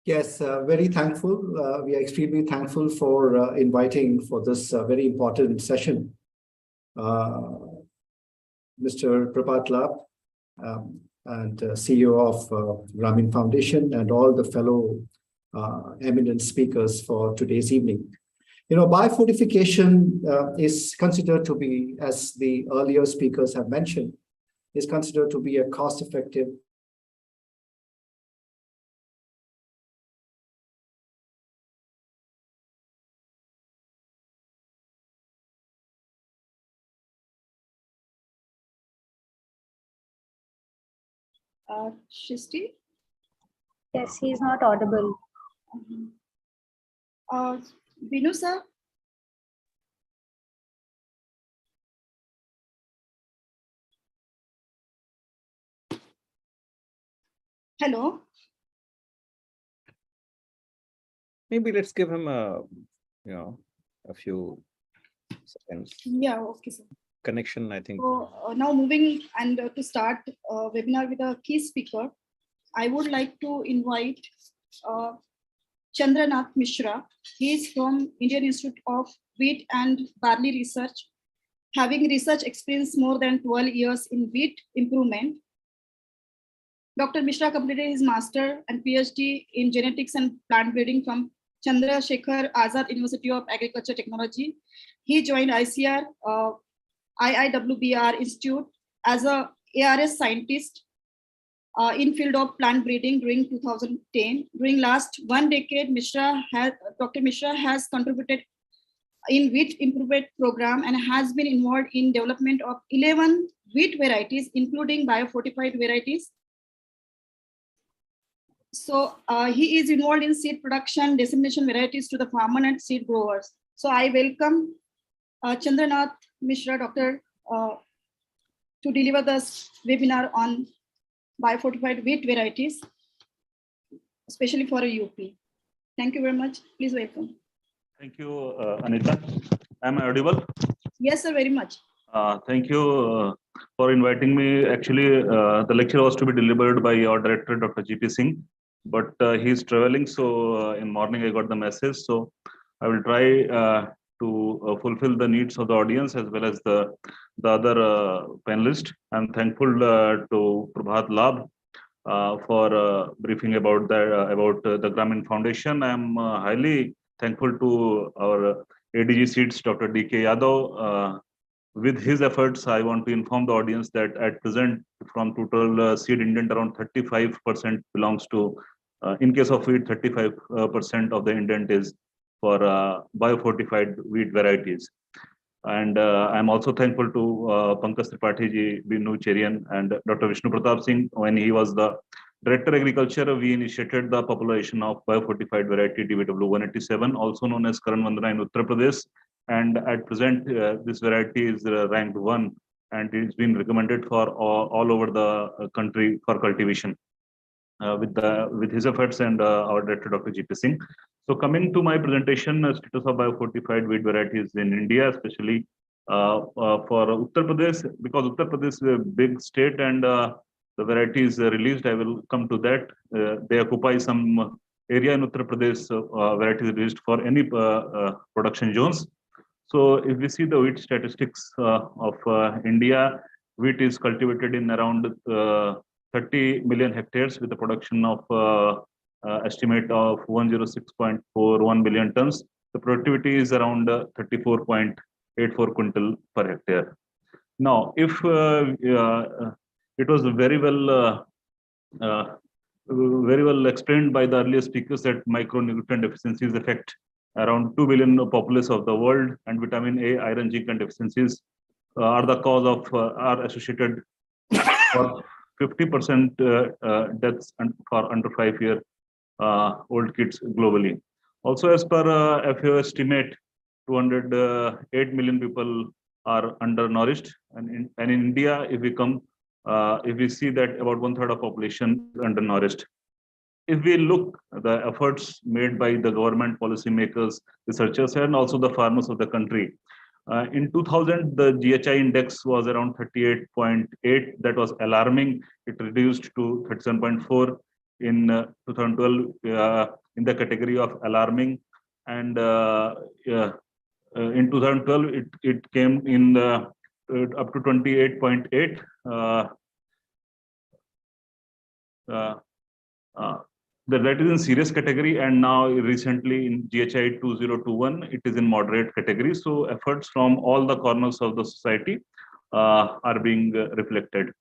Yes, very thankful. We are extremely thankful for inviting for this very important session. Mr. Prapat Lap, and CEO of Grameen Foundation, and all the fellow eminent speakers for today's evening. You know, biofortification is considered to be, as the earlier speakers have mentioned, is considered to be a cost-effective Shristi? Yes, he is not audible. Binu sir? Hello? Maybe let's give him a few seconds. Yeah, okay, sir. Connection, I think. So now moving and to start webinar with a key speaker, I would like to invite Chandranath Mishra. He is from Indian Institute of Wheat and Barley Research. having research experience more than 12 years in wheat improvement. Dr. Mishra completed his master and PhD in genetics and plant breeding from Chandrasekhar Azad University of Agriculture Technology. He joined ICAR, IIWBR Institute as a ARS scientist in field of plant breeding during 2010. During last 1 decade, Dr. Mishra has contributed in wheat improvement program and has been involved in development of 11 wheat varieties, including biofortified varieties. So he is involved in seed production, dissemination varieties to the farmer and seed growers. So I welcome Chandranath Mishra, Doctor, to deliver this webinar on biofortified wheat varieties, especially for a UP. Thank you very much. Please welcome. Thank you, Anita. Am I audible? Yes, sir, very much. Thank you for inviting me. Actually, the lecture was to be delivered by your director, Dr. G.P. Singh, but he's traveling. So in morning, I got the message. So I will try to fulfill the needs of the audience as well as the other panelists. I'm thankful to Prabhat Labh for briefing about the Grameen Foundation. I'm highly thankful to our ADG Seeds, Dr. D.K. Yadav. With his efforts, I want to inform the audience that at present, from total seed indent, around 35% belongs to, in case of wheat, 35% of the indent is for biofortified wheat varieties. And I'm also thankful to Pankaj Tripathi ji, Binu Cherian, and Dr. Vishnu Pratap Singh. When he was the Director Agriculture, we initiated the population of biofortified variety DBW 187, also known as Karan Vandana in Uttar Pradesh. And at present, this variety is ranked 1, and it's been recommended for all over the country for cultivation with his efforts and our director, Dr. G.P. Singh. So coming to my presentation, status of biofortified wheat varieties in India, especially for Uttar Pradesh, because Uttar Pradesh is a big state and the varieties released, I will come to that. They occupy some area in Uttar Pradesh, varieties released for any production zones. So if we see the wheat statistics of India, wheat is cultivated in around 30 million hectares with a production of estimate of 106.41 billion tons. The productivity is around 34.84 quintal per hectare. Now, if it was very well explained by the earlier speakers that micronutrient deficiencies affect around 2 billion populace of the world, and vitamin A, iron, zinc, and deficiencies are the cause of are associated for 50% deaths for under 5-year old kids globally. Also, as per FAO estimate, 208 million people are undernourished, and in India, if we see that about 1/3 of population is undernourished. If we look at the efforts made by the government, policymakers, researchers, and also the farmers of the country, in 2000, the GHI index was around 38.8. That was alarming. It reduced to 37.4 in 2012 in the category of alarming. And in 2012, it came in up to 28.8. That is in serious category, and now recently in GHI 2021, it is in moderate category. So efforts from all the corners of the society are being reflected.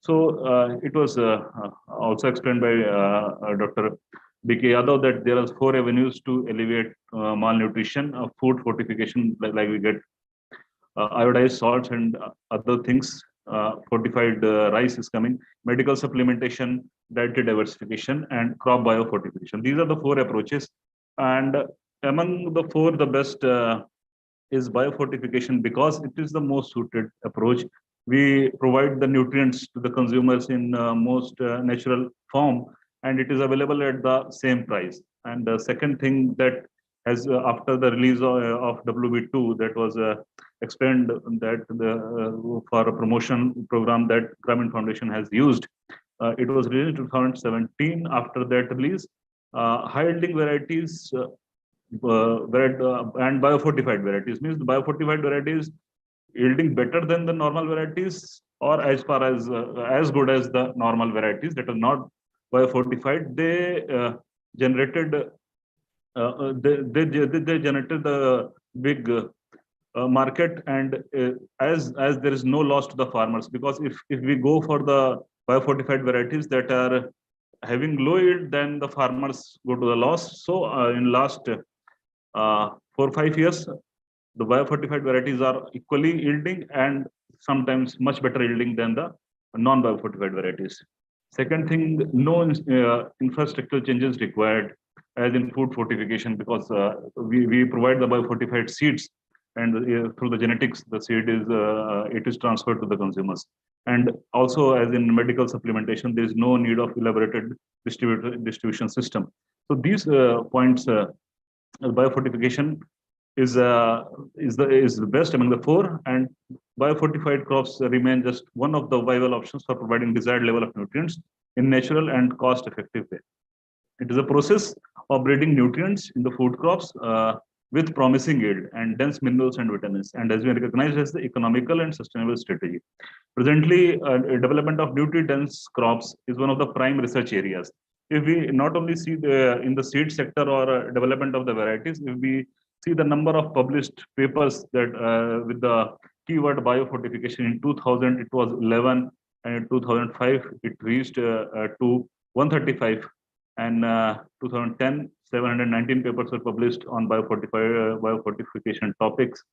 So it was also explained by Dr. D.K. Yadav that there are 4 avenues to alleviate malnutrition, food fortification, like we get iodized salts and other things. Fortified rice is coming, medical supplementation, dietary diversification, and crop biofortification. These are the 4 approaches. And among the 4, the best is biofortification because it is the most suited approach. We provide the nutrients to the consumers in most natural form, and it is available at the same price. And the second thing that as after the release of WB2, that was explained that for a promotion program that Grameen Foundation has used. It was released in 2017. After that release, high-yielding varieties and biofortified varieties means the biofortified varieties yielding better than the normal varieties or as far as good as the normal varieties that are not biofortified. They generated they generated the big market, and as there is no loss to the farmers, because if we go for the biofortified varieties that are having low yield, then the farmers go to the loss. So in last 4-5 years, the biofortified varieties are equally yielding and sometimes much better yielding than the non-biofortified varieties. Second thing, no infrastructure changes required as in food fortification, because we provide the biofortified seeds, and through the genetics, the seed is it is transferred to the consumers. And also, as in medical supplementation, there is no need of elaborated distribution system. So these points, biofortification is the best among the four, and biofortified crops remain just one of the viable options for providing desired level of nutrients in natural and cost-effective way. It is a process of breeding nutrients in the food crops with promising yield and dense minerals and vitamins, and has been recognized as the economical and sustainable strategy. Presently, development of nutrient-dense crops is one of the prime research areas. If we not only see in the seed sector or development of the varieties, if we see the number of published papers that with the keyword biofortification, in 2000 it was 11, and in 2005 it reached to 135, and 2010 719 papers were published on biofortification topics.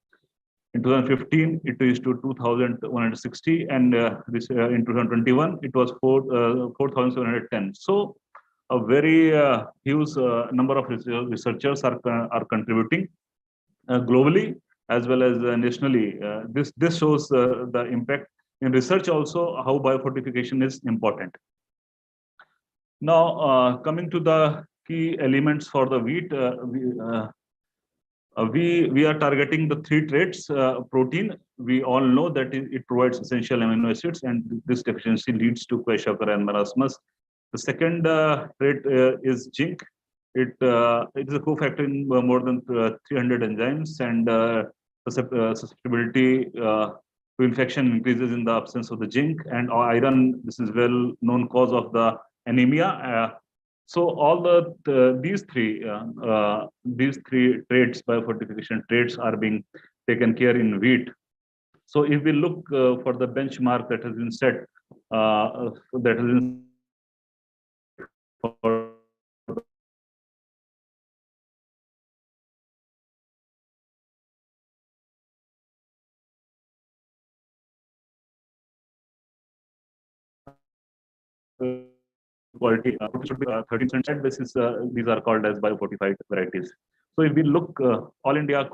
In 2015 it reached to 2160, and in 2021 it was 4710. So a very huge number of researchers are contributing globally as well as nationally. This shows the impact in research also, how biofortification is important. Now, coming to the key elements for the wheat, we are targeting the 3 traits. Protein, we all know that it provides essential amino acids, and this deficiency leads to kwashiorkor and marasmus. The second trait is zinc. It is a cofactor in more than 300 enzymes, and susceptibility to infection increases in the absence of the zinc. And iron, this is well known cause of the anemia. So all these three traits, biofortification traits, are being taken care in wheat. So if we look for the benchmark that has been set, that has been for quality, should be 13%. Basis, these are called as biofortified varieties. So if we look all India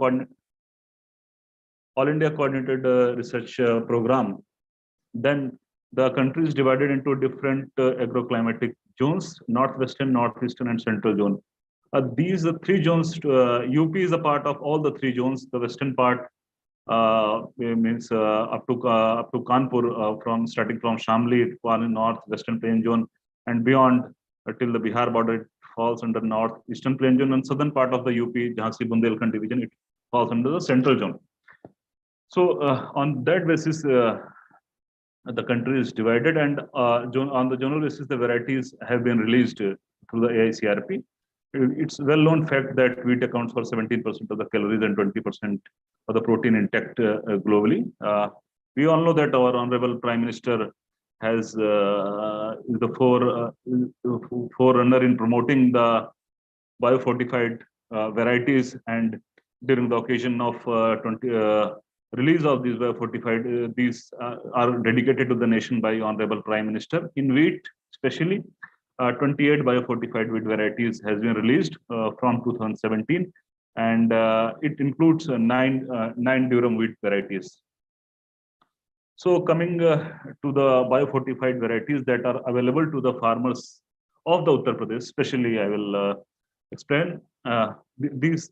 coordinated research program, then the country is divided into different agroclimatic zones: northwestern, northeastern, and central zone. These 3 zones, UP is a part of all the 3 zones. The western part means up to Kanpur, starting from Shamli, north western plain zone, and beyond till the Bihar border, it falls under northeastern plain zone, and southern part of the UP, Jhansi Bundelkhand division, it falls under the central zone. So on that basis, the country is divided, and on the zonal basis, the varieties have been released through the AICRP. It's a well-known fact that wheat accounts for 17% of the calories and 20% of the protein intake globally. We all know that our Honorable Prime Minister has the forerunner in promoting the biofortified varieties, and during the occasion of release of these biofortified, these are dedicated to the nation by Honorable Prime Minister. In wheat, especially, 28 biofortified wheat varieties has been released from 2017, and it includes 9 durum wheat varieties. So coming to the biofortified varieties that are available to the farmers of the Uttar Pradesh, especially, I will explain these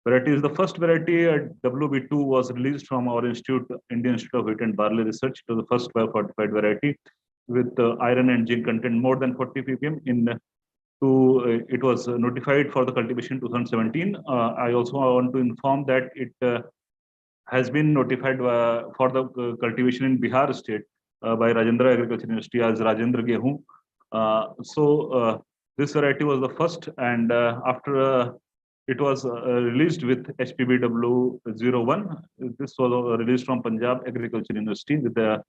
varieties. The first variety, WB2, was released from our institute, Indian Institute of Wheat and Barley Research. It was the first biofortified variety with iron and zinc content more than 40 ppm. It was notified for the cultivation 2017. I also want to inform that it has been notified for the cultivation in Bihar state by Rajendra Agriculture University as Rajendra Gehu. This variety was the first, and after it was released with HPBW01. This was released from Punjab Agriculture University with the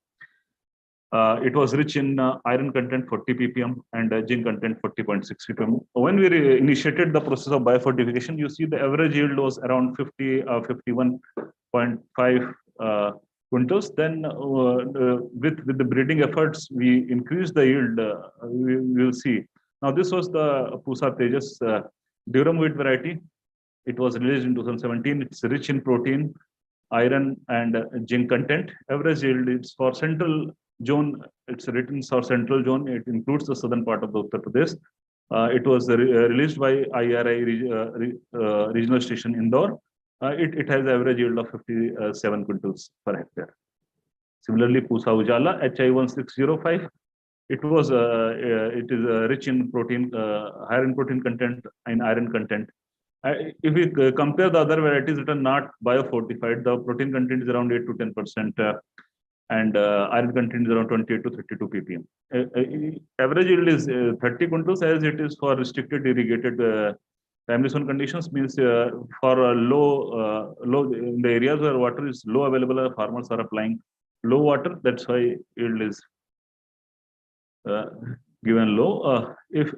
it was rich in iron content 40 ppm and zinc content 40.6 ppm. When we initiated the process of biofortification, you see the average yield was around 51.5 quintals. Then with the breeding efforts, we increased the yield. We will see. Now this was the Pusa Tejas durum wheat variety. It was released in 2017. It's rich in protein, iron, and zinc content. Average yield is for central zone. It's written for central zone. It includes the southern part of the Uttar Pradesh. It was released by IRI regional station Indore. It has average yield of 57 quintals per hectare. Similarly, Pusa Ujala HI1605. It is rich in protein, higher in protein content and iron content. If we compare the other varieties that are not biofortified, the protein content is around 8 to 10%, and iron content is around 28 to 32 ppm. Average yield is 30 quintals, as it is for restricted irrigated timely sown conditions. Means for low in the areas where water is low available, farmers are applying low water. That's why yield is given low. If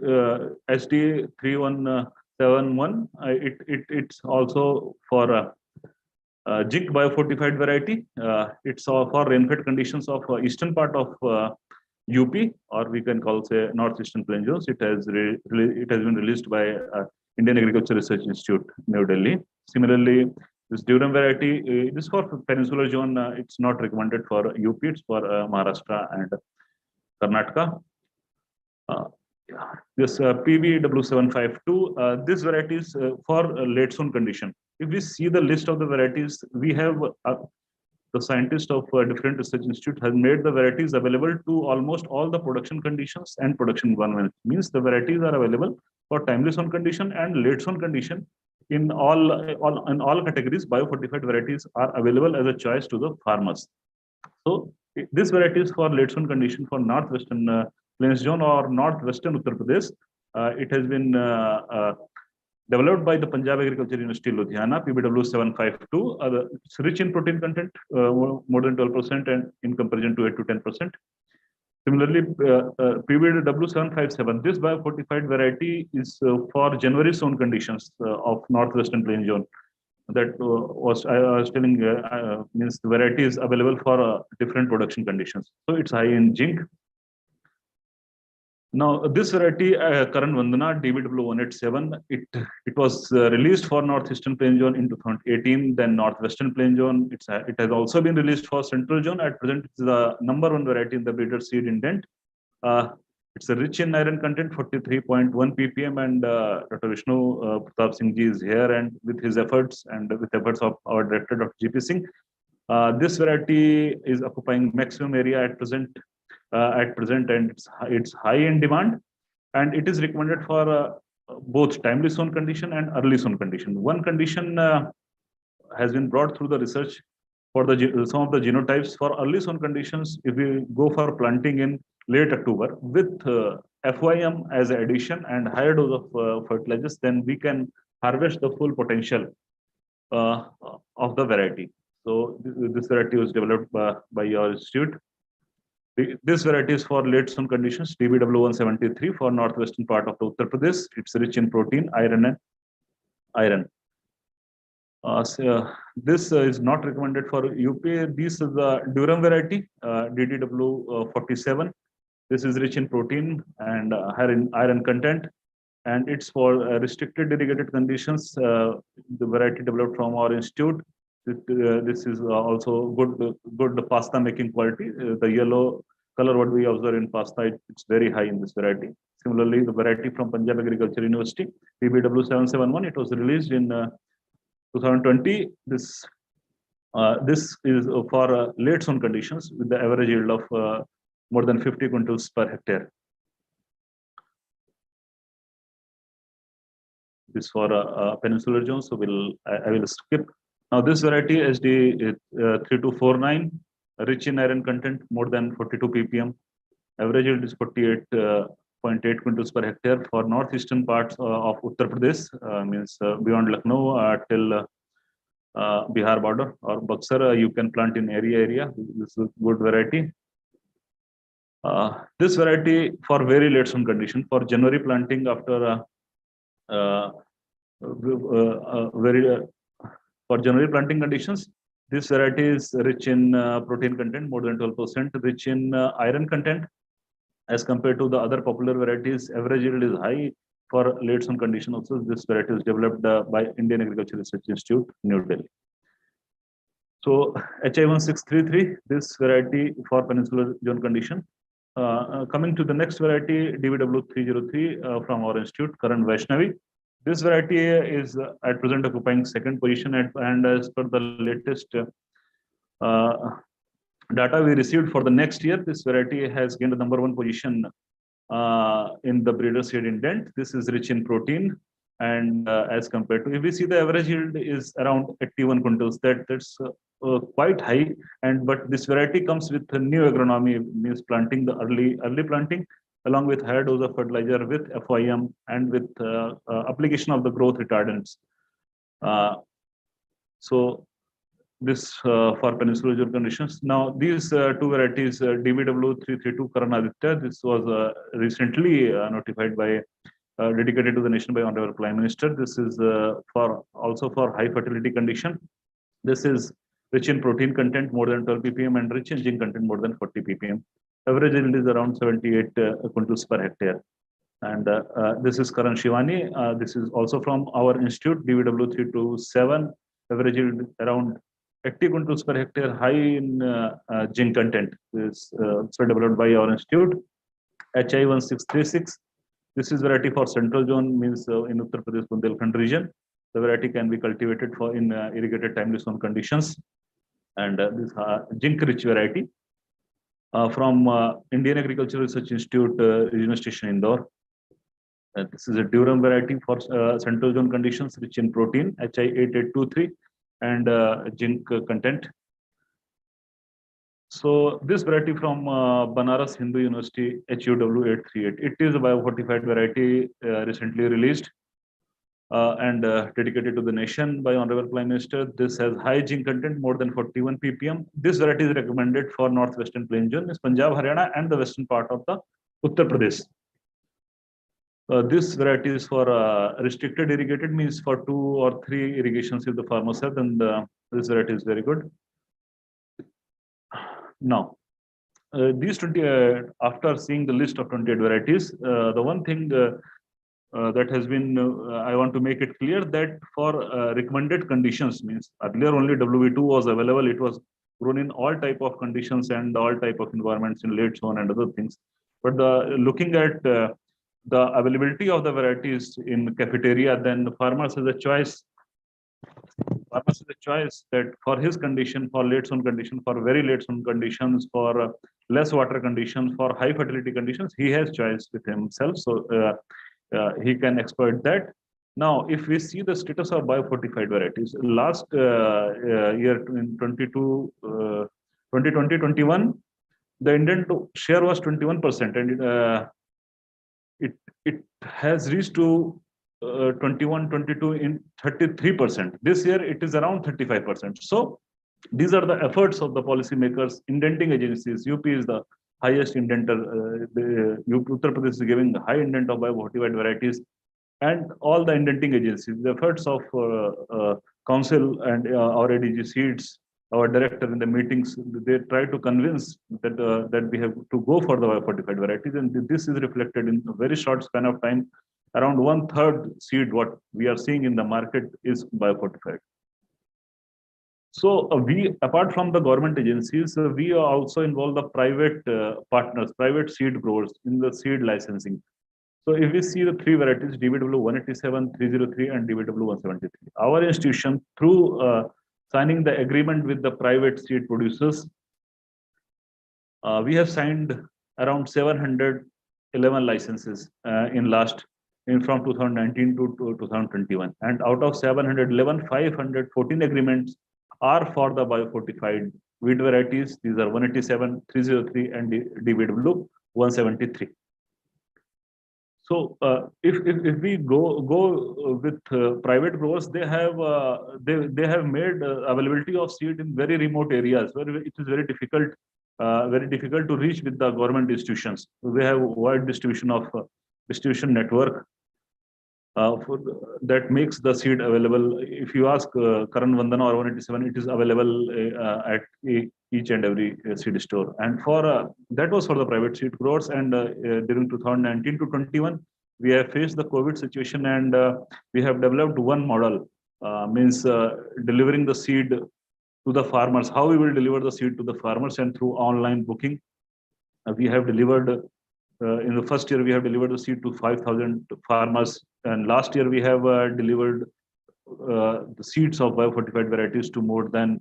SD 3171, it's also for zinc biofortified variety. It's for rainfed conditions of eastern part of UP, or we can call say northeastern plain zones. It has been released by Indian Agriculture Research Institute, New Delhi. Similarly, this durum variety this for peninsular zone. It's not recommended for UP. It's for Maharashtra and Karnataka. This PBW752, this variety is for late sown condition. If we see the list of the varieties, we have the scientists of different research institutes have made the varieties available to almost all the production conditions and production environment. Means the varieties are available for timely sown condition and late sown condition. In all categories, biofortified varieties are available as a choice to the farmers. So this variety is for late sown condition for northwestern plains zone or northwestern Uttar Pradesh. It has been developed by the Punjab Agriculture University, Ludhiana, PBW752. It's rich in protein content, more than 12%, and in comparison to 8 to 10%. Similarly, PBW757, this biofortified variety is for January sown conditions of northwestern plain zone. That I was telling means the variety is available for different production conditions. So it's high in zinc. Now this variety, Karan Vandana DBW187, it was released for northeastern plain zone in 2018. Then northwestern plain zone. It has also been released for central zone. At present, it's the #1 variety in the breeder seed indent. It's a rich in iron content, 43.1 ppm, and Dr. Vishnu Pratap Singh ji is here, and with his efforts and with efforts of our director, Dr. GP Singh, this variety is occupying maximum area at present, and it's high in demand, and it is recommended for both timely sown condition and early sown condition. One condition has been brought through the research for some of the genotypes for early sown conditions. If we go for planting in late October with FYM as an addition and higher dose of fertilizers, then we can harvest the full potential of the variety. So this variety was developed by your institute. This variety is for late sown conditions, DBW173 for northwestern part of the Uttar Pradesh. It's rich in protein, iron, and iron. This is not recommended for UP. This is the durum variety, DDW47. This is rich in protein and higher in iron content, and it's for restricted irrigated conditions. The variety developed from our institute. This is also good pasta making quality. The yellow color what we observe in pasta, it's very high in this variety. Similarly, the variety from Punjab Agriculture University, PBW771, it was released in 2020. This is for late sown conditions with the average yield of more than 50 quintals per hectare. This for peninsular zone, so I will skip. Now this variety SD 3249, rich in iron content, more than 42 ppm. Average yield is 48.8 quintals per hectare for northeastern parts of Uttar Pradesh, means beyond Lucknow till Bihar border or Buxar. You can plant in area. This is a good variety. This variety for very late sun condition for January planting after for January planting conditions. This variety is rich in protein content, more than 12%, rich in iron content. As compared to the other popular varieties, average yield is high for late sun condition. Also, this variety is developed by Indian Agricultural Research Institute, New Delhi. So HI1633, this variety for peninsular zone condition. Coming to the next variety, DVW303 from our institute, Karan Vaishnavi. This variety is at present occupying second position and as per the latest data we received for the next year, this variety has gained the #1 position in the breeder seed indent. This is rich in protein, and as compared to, if we see the average yield is around 81 quintals, that's quite high. And but this variety comes with a new agronomy, means planting the early planting, along with higher dose of fertilizer, with FYM, and with application of the growth retardants. So this for peninsular zone conditions. Now these two varieties, DVW332 Karanaditya, this was recently notified by dedicated to the nation by Honorable Prime Minister. This is also for high fertility condition. This is rich in protein content, more than 12 ppm, and rich in zinc content, more than 40 ppm. Average yield is around 78 quintals per hectare. And this is Karan Shivani. This is also from our institute, DVW327. Average yield around 80 quintals per hectare, high in zinc content. This is developed by our institute. HI1636. This is variety for central zone, means in Uttar Pradesh Bundelkhand region. The variety can be cultivated for in irrigated timely zone conditions. And this zinc-rich variety from Indian Agricultural Research Institute, Regional Station Indore. This is a Durham variety for central zone conditions, rich in protein, HI8823, and zinc content. So this variety from Banaras Hindu University, HUW838. It is a biofortified variety recently released and dedicated to the nation by Honorable Prime Minister. This has high zinc content, more than 41 ppm. This variety is recommended for northwestern plain zone, is Punjab, Haryana, and the western part of the Uttar Pradesh. This variety is for restricted irrigated, means for 2 or 3 irrigations if the farmers have, then this variety is very good. Now, these 20, after seeing the list of 28 varieties, the one thing that has been, I want to make it clear that for recommended conditions, means earlier only WV2 was available. It was grown in all type of conditions and all type of environments in late zone and other things. But looking at the availability of the varieties in cafeteria, then the farmers has a choice. Farmers has a choice that for his condition, for late zone condition, for very late zone conditions, for less water conditions, for high fertility conditions, he has choice with himself. So he can exploit that. Now, if we see the status of biofortified varieties, last year in 2020-21, the indent share was 21%, and it has reached to 21-22 in 33%. This year it is around 35%. So these are the efforts of the policymakers, indenting agencies. UP is the highest indenter. Uttar Pradesh is giving the high indent of biofortified varieties, and all the indenting agencies. The efforts of council and our ADG Seeds, our director in the meetings, they try to convince that that we have to go for the biofortified varieties, and this is reflected in a very short span of time. Around 1/3 seed what we are seeing in the market is biofortified. So we, apart from the government agencies, we also involve the private partners, private seed growers in the seed licensing. So if we see the 3 varieties, DVW187, 303, and DVW173, our institution, through signing the agreement with the private seed producers, we have signed around 711 licenses in last from 2019 to 2021. And out of 711, 514 agreements are for the biofortified wheat varieties. These are 187, 303, and DBW 173. So if we go with private growers, they have made availability of seed in very remote areas where it is very difficult to reach with the government institutions. They have wide distribution of distribution network that makes the seed available. If you ask Karan Vandana or 187, it is available at each and every seed store. And for that was for the private seed growers. And during 2019 to 21, we have faced the COVID situation, and we have developed one model, means delivering the seed to the farmers. How we will deliver the seed to the farmers, and through online booking, we have delivered. In the first year, we have delivered the seed to 5,000 farmers, and last year we have delivered the seeds of biofortified varieties to more than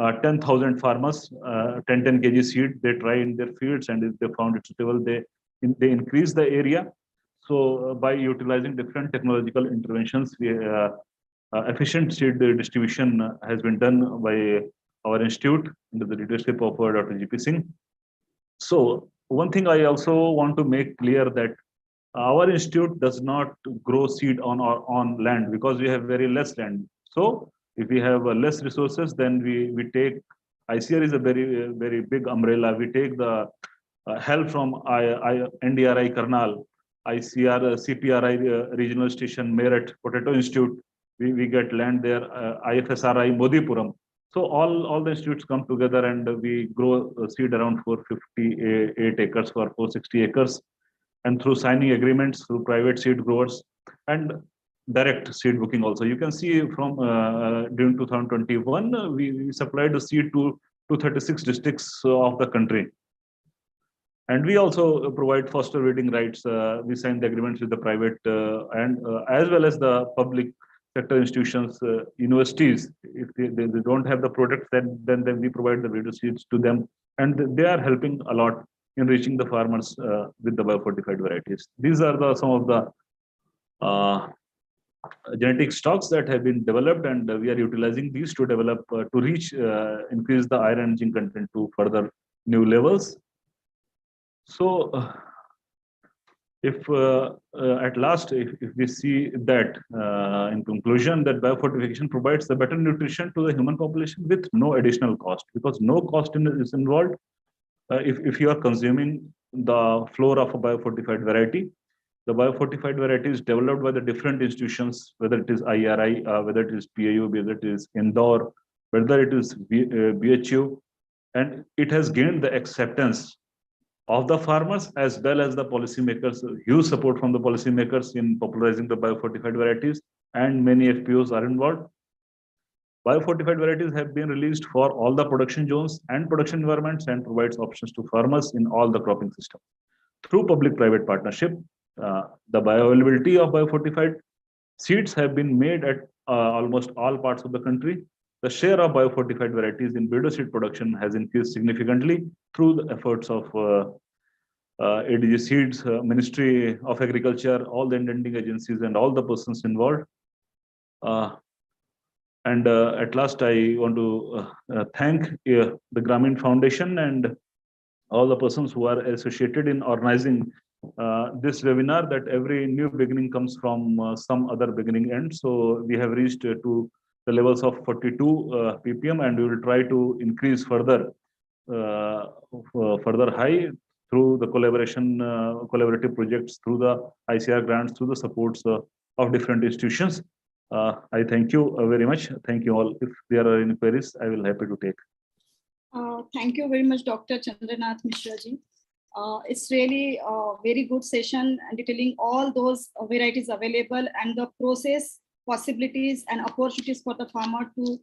10,000 farmers. 10 kg seed they try in their fields, and if they found it suitable, they increase the area. So by utilizing different technological interventions, efficient seed distribution has been done by our institute under the leadership of Dr. GP Singh. So one thing I also want to make clear, that our institute does not grow seed on land, because we have very less land. So if we have less resources, then we take, ICAR is a very big umbrella. We take the help from NDRI Karnal, ICAR CPRI regional station, Meerut Potato Institute. We get land there, IFSRI Modipuram. So all the institutes come together, and we grow seed around 458 acres for 460 acres. And through signing agreements through private seed growers and direct seed booking also. You can see from during 2021, we supplied the seed to 36 districts of the country. And we also provide foster breeding rights. We signed the agreements with the private and as well as the public sector institutions, universities. If they don't have the products, then we provide the breeder seeds to them, and they are helping a lot in reaching the farmers with the biofortified varieties. These are some of the genetic stocks that have been developed, and we are utilizing these to develop to reach increase the iron and zinc content to further new levels. So if at last, if we see that in conclusion, that biofortification provides the better nutrition to the human population with no additional cost, because no cost is involved. If you are consuming the flour of a biofortified variety, the biofortified variety is developed by the different institutions, whether it is IRI, whether it is PAU, whether it is Indore, whether it is BHU, and it has gained the acceptance of the farmers as well as the policymakers. Huge support from the policymakers in popularizing the biofortified varieties, and many FPOs are involved. Biofortified varieties have been released for all the production zones and production environments, and provides options to farmers in all the cropping system. Through public-private partnership, the bioavailability of biofortified seeds have been made at almost all parts of the country. The share of biofortified varieties in breeder seed production has increased significantly through the efforts of ADG Seeds, Ministry of Agriculture, all the intending agencies, and all the persons involved. And at last, I want to thank the Grameen Foundation and all the persons who are associated in organizing this webinar, that every new beginning comes from some other beginning end. So we have reached to the levels of 42 ppm, and we will try to increase further high through the collaborative projects, through the ICAR grants, through the supports of different institutions. I thank you very much. Thank you all. If there are any queries, I will happy to take. Thank you very much, Dr. Chandranath Mishra ji. It's really a very good session, and detailing all those varieties available and the process, possibilities and opportunities for the farmer to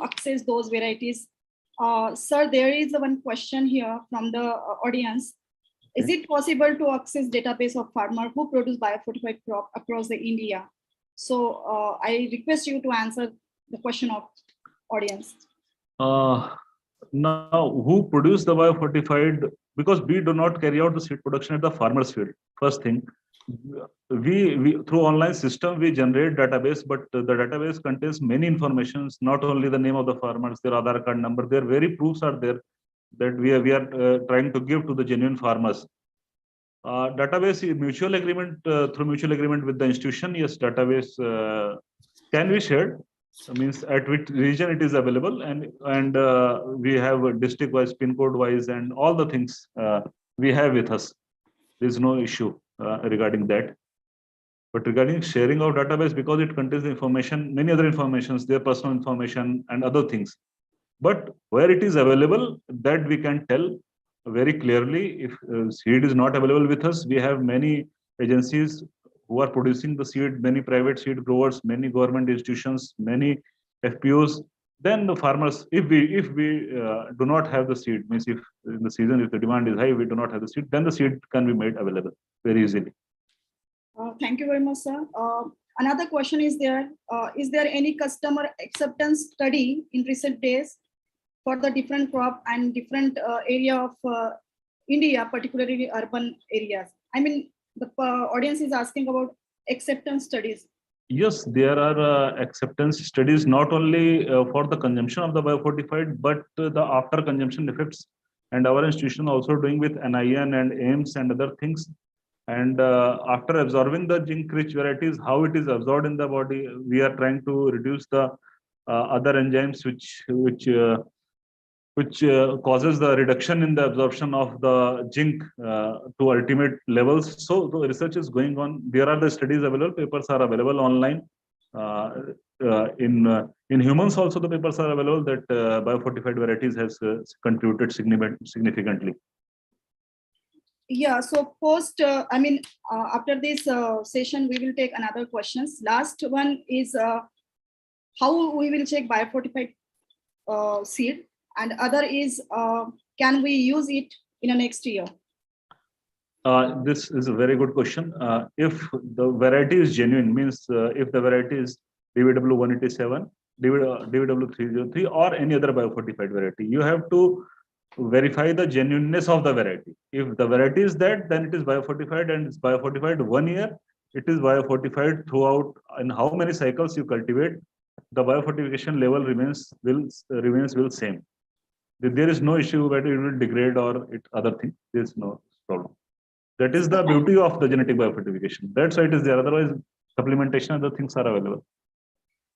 access those varieties. Sir, there is one question here from the audience. Is it possible to access database of farmer who produce biofortified crop across the India? So I request you to answer the question of audience. Now, who produce the biofortified because we do not carry out the seed production at the farmer's field. First thing, we through online system we generate database, but the database contains many informations, not only the name of the farmers, their Aadhaar card number, their very proofs are there that we are trying to give to the genuine farmers. Database mutual agreement, through mutual agreement with the institution, yes, database can be shared. Means at which region it is available, and we have a district wise, pin code wise, and all the things we have with us. There is no issue regarding that. But regarding sharing of database, because it contains information, many other informations, their personal information and other things. But where it is available, that we can tell very clearly. If seed is not available with us, we have many agencies who are producing the seed, many private seed growers, many government institutions, many FPOs. Then the farmers, if we do not have the seed, means if in the season, if the demand is high, we do not have the seed, then the seed can be made available very easily. Thank you very much, sir. Another question is there any customer acceptance study in recent days for the different crop and different area of India, particularly urban areas? I mean, the audience is asking about acceptance studies. Yes, there are acceptance studies not only for the consumption of the biofortified, but the after consumption effects. And our institution also doing with NIN and AIMS and other things. And after absorbing the zinc-rich varieties, how it is absorbed in the body, we are trying to reduce the other enzymes which causes the reduction in the absorption of the zinc to ultimate levels. So the research is going on. There are the studies available, papers are available online. In humans also the papers are available that biofortified varieties has contributed significantly. Yeah, so post, after this session, we will take another questions. Last one is how we will check biofortified seed, and other is can we use it in the next year? This is a very good question. If the variety is genuine, means if the variety is DVW 187, DVW 303, or any other biofortified variety, you have to verify the genuineness of the variety. If the variety is that, then it is biofortified, and it's biofortified 1 year. It is biofortified throughout, and how many cycles you cultivate, the biofortification level will same. There is no issue whether it will degrade or other thing. There is no problem. That is the beauty of the genetic biofortification. That's why it is there. Otherwise, supplementation, other things are available.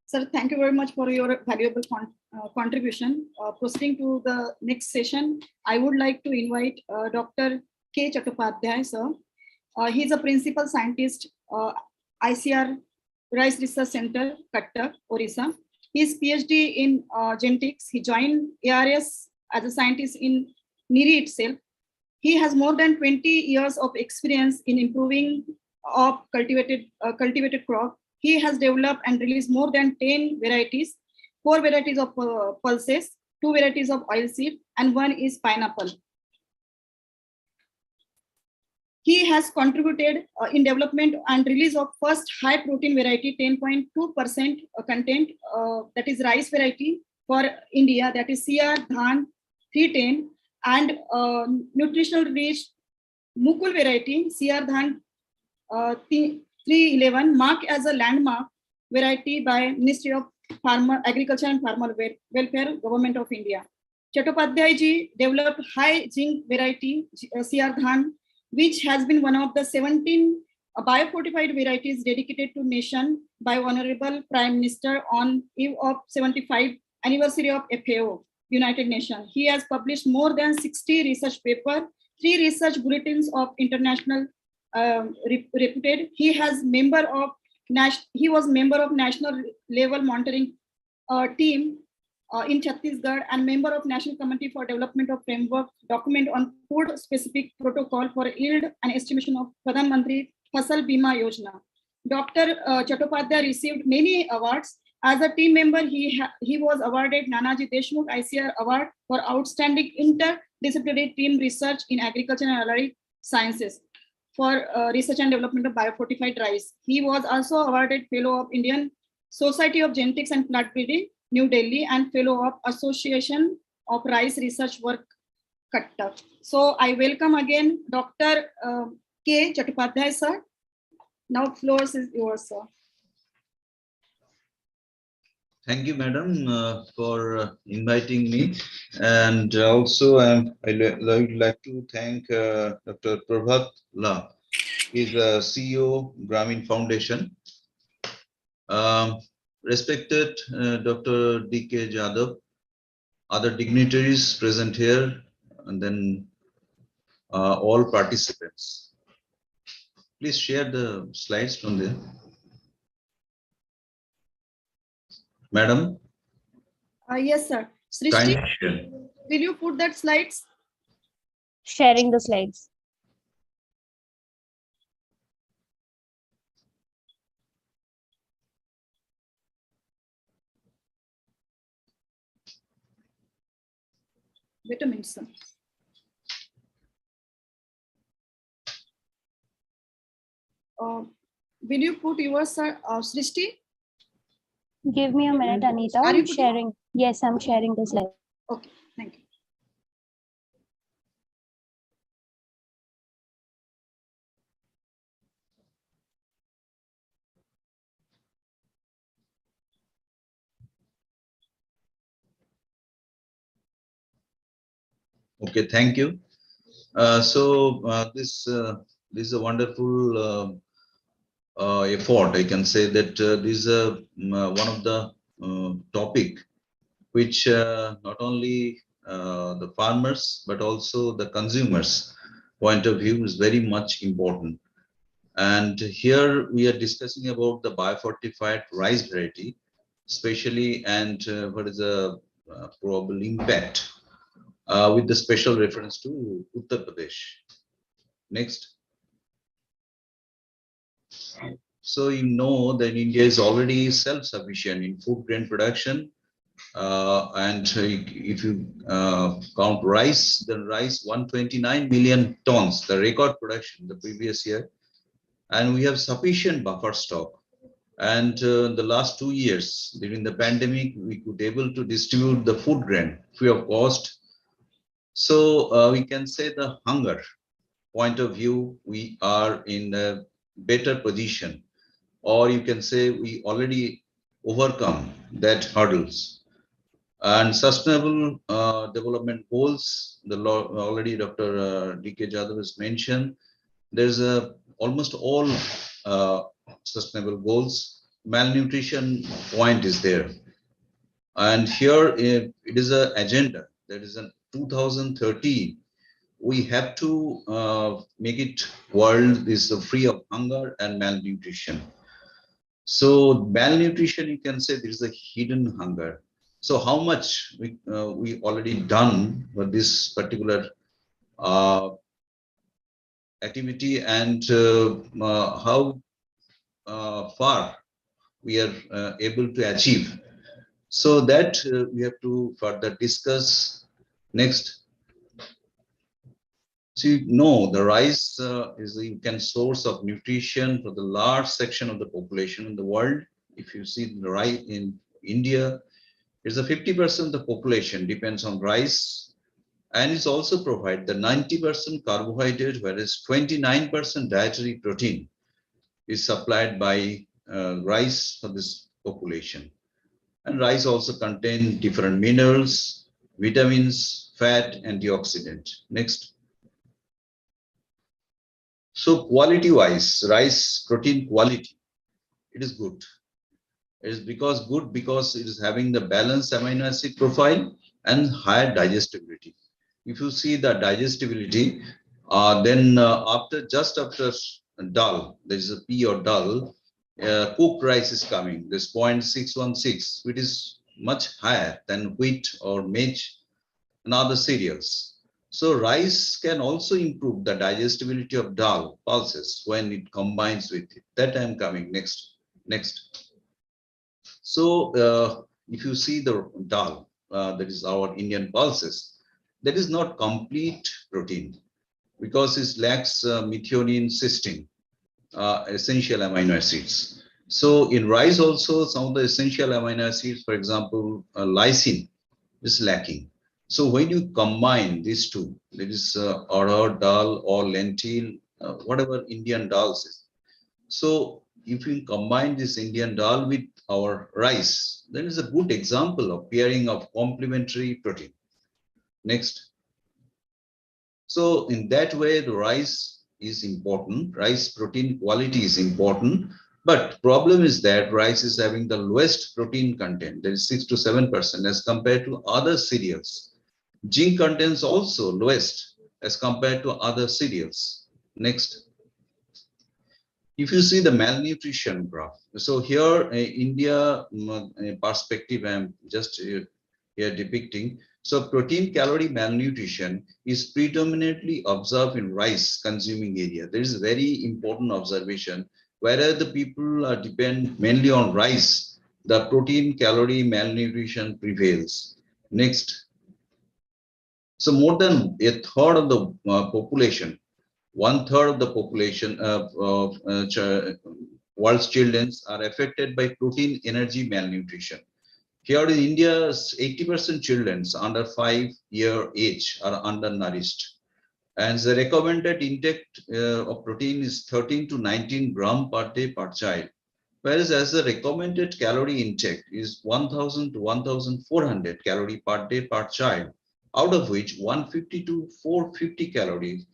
Sir, thank you very much for your valuable contribution. Proceeding to the next session, I would like to invite Dr. K. Chattopadhyay, sir. He is a principal scientist, ICAR Rice Research Center, Cuttack, Orissa. He is PhD in genetics. He joined ARS as a scientist in NIRI itself. He has more than 20 years of experience in improving of cultivated crop. He has developed and released more than 10 varieties, 4 varieties of pulses, 2 varieties of oilseed, and 1 is pineapple. He has contributed in development and release of first high protein variety, 10.2% content, that is rice variety for India, that is CR Dhan 310, and nutritional rich Mukul variety, CR Dhan 311, marked as a landmark variety by Ministry of Agriculture and Farmer Welfare, Government of India. Chattopadhyay ji developed high zinc variety, CR Dhan, which has been one of the 17 biofortified varieties dedicated to nation by Honorable Prime Minister on eve of 75th anniversary of FAO, United Nations. He has published more than 60 research papers, 3 research bulletins of international reputed. He was member of national level monitoring team in Chhattisgarh and member of National Committee for Development of Framework document on food specific protocol for yield and estimation of Pradhan Mantri Fasal Bima Yojana. Dr. Chattopadhyay received many awards. As a team member, he was awarded Nanaji Deshmukh ICAR Award for Outstanding Interdisciplinary Team Research in Agriculture and Allied Sciences for research and development of biofortified rice. He was also awarded Fellow of Indian Society of Genetics and Plant Breeding, New Delhi, and Fellow of Association of Rice Research Work, Cuttack. So I welcome again Dr. K. Chattopadhyay, sir. Now floor is yours, sir. Thank you, madam, for inviting me. And also, I would like to thank Dr. Prabhat La. He's the CEO, Grameen Foundation. Respected Dr. D.K. Jadhav, other dignitaries present here, and then all participants. Please share the slides from there. Madam? Yes, sir. Srishti, Kindly share. will you put that slides? Sharing the slides. Wait a minute, sir. Will you put yours, sir, Srishti? Give me a minute, Anita. Are you I'm putting- sharing. Yes, I'm sharing the slide. Okay, thank you. Okay, thank you. This is a wonderful effort. I can say that this is one of the topic which not only the farmers but also the consumers point of view is very much important. And here we are discussing about the biofortified rice variety, especially, and what is the probable impact with the special reference to Uttar Pradesh. Next. So you know that India is already self-sufficient in food grain production. And if you count rice, then rice 129 million tons, the record production the previous year. And we have sufficient buffer stock. And the last 2 years during the pandemic, we could able to distribute the food grain free of cost. So we can say the hunger point of view, we are in a better position, or you can say we already overcome that hurdles. And sustainable development goals, the already Dr. D.K. Jadhav has mentioned, there's almost all sustainable goals. Malnutrition point is there. And here it is an agenda that is in 2030. We have to make it world is free of hunger and malnutrition. So malnutrition, you can say there is a hidden hunger. So how much we already done for this particular activity, and how far we are able to achieve. So that we have to further discuss. Next. So you know the rice is the source of nutrition for the large section of the population in the world. If you see the rice in India, it's a 50% of the population depends on rice, and it's also provide the 90% carbohydrate, whereas 29% dietary protein is supplied by rice for this population. And rice also contains different minerals, vitamins, fat, antioxidant. Next. So quality wise, rice protein quality, it is good. It is good because it is having the balanced amino acid profile and higher digestibility. If you see the digestibility, then after dal, there is a P or dal, cooked rice is coming, this 0.616, which is much higher than wheat or maize and other cereals. So rice can also improve the digestibility of dal pulses when it combines with it. That I'm coming next. So if you see the dal, that is our Indian pulses, that is not complete protein because it lacks methionine, cysteine, essential amino acids. So in rice also, some of the essential amino acids, for example, lysine is lacking. So when you combine these two, that is arhar dal or lentil, whatever Indian dals is. So if we combine this Indian dal with our rice, that is a good example of pairing of complementary protein. Next. So in that way, the rice is important. Rice protein quality is important. But problem is that rice is having the lowest protein content, that is 6 to 7% as compared to other cereals. Zinc contents also lowest as compared to other cereals. Next. If you see the malnutrition graph, so here India perspective I'm just here depicting. So protein calorie malnutrition is predominantly observed in rice consuming area. There is a very important observation. Whereas the people depend mainly on rice, the protein calorie malnutrition prevails. Next. So more than a third of the population, one-third of the population of world's children are affected by protein energy malnutrition. Here in India, 80% children under 5-year age are undernourished. And the recommended intake of protein is 13 to 19 gram per day per child. Whereas as the recommended calorie intake is 1000 to 1400 calorie per day per child, out of which 150 to 450 calories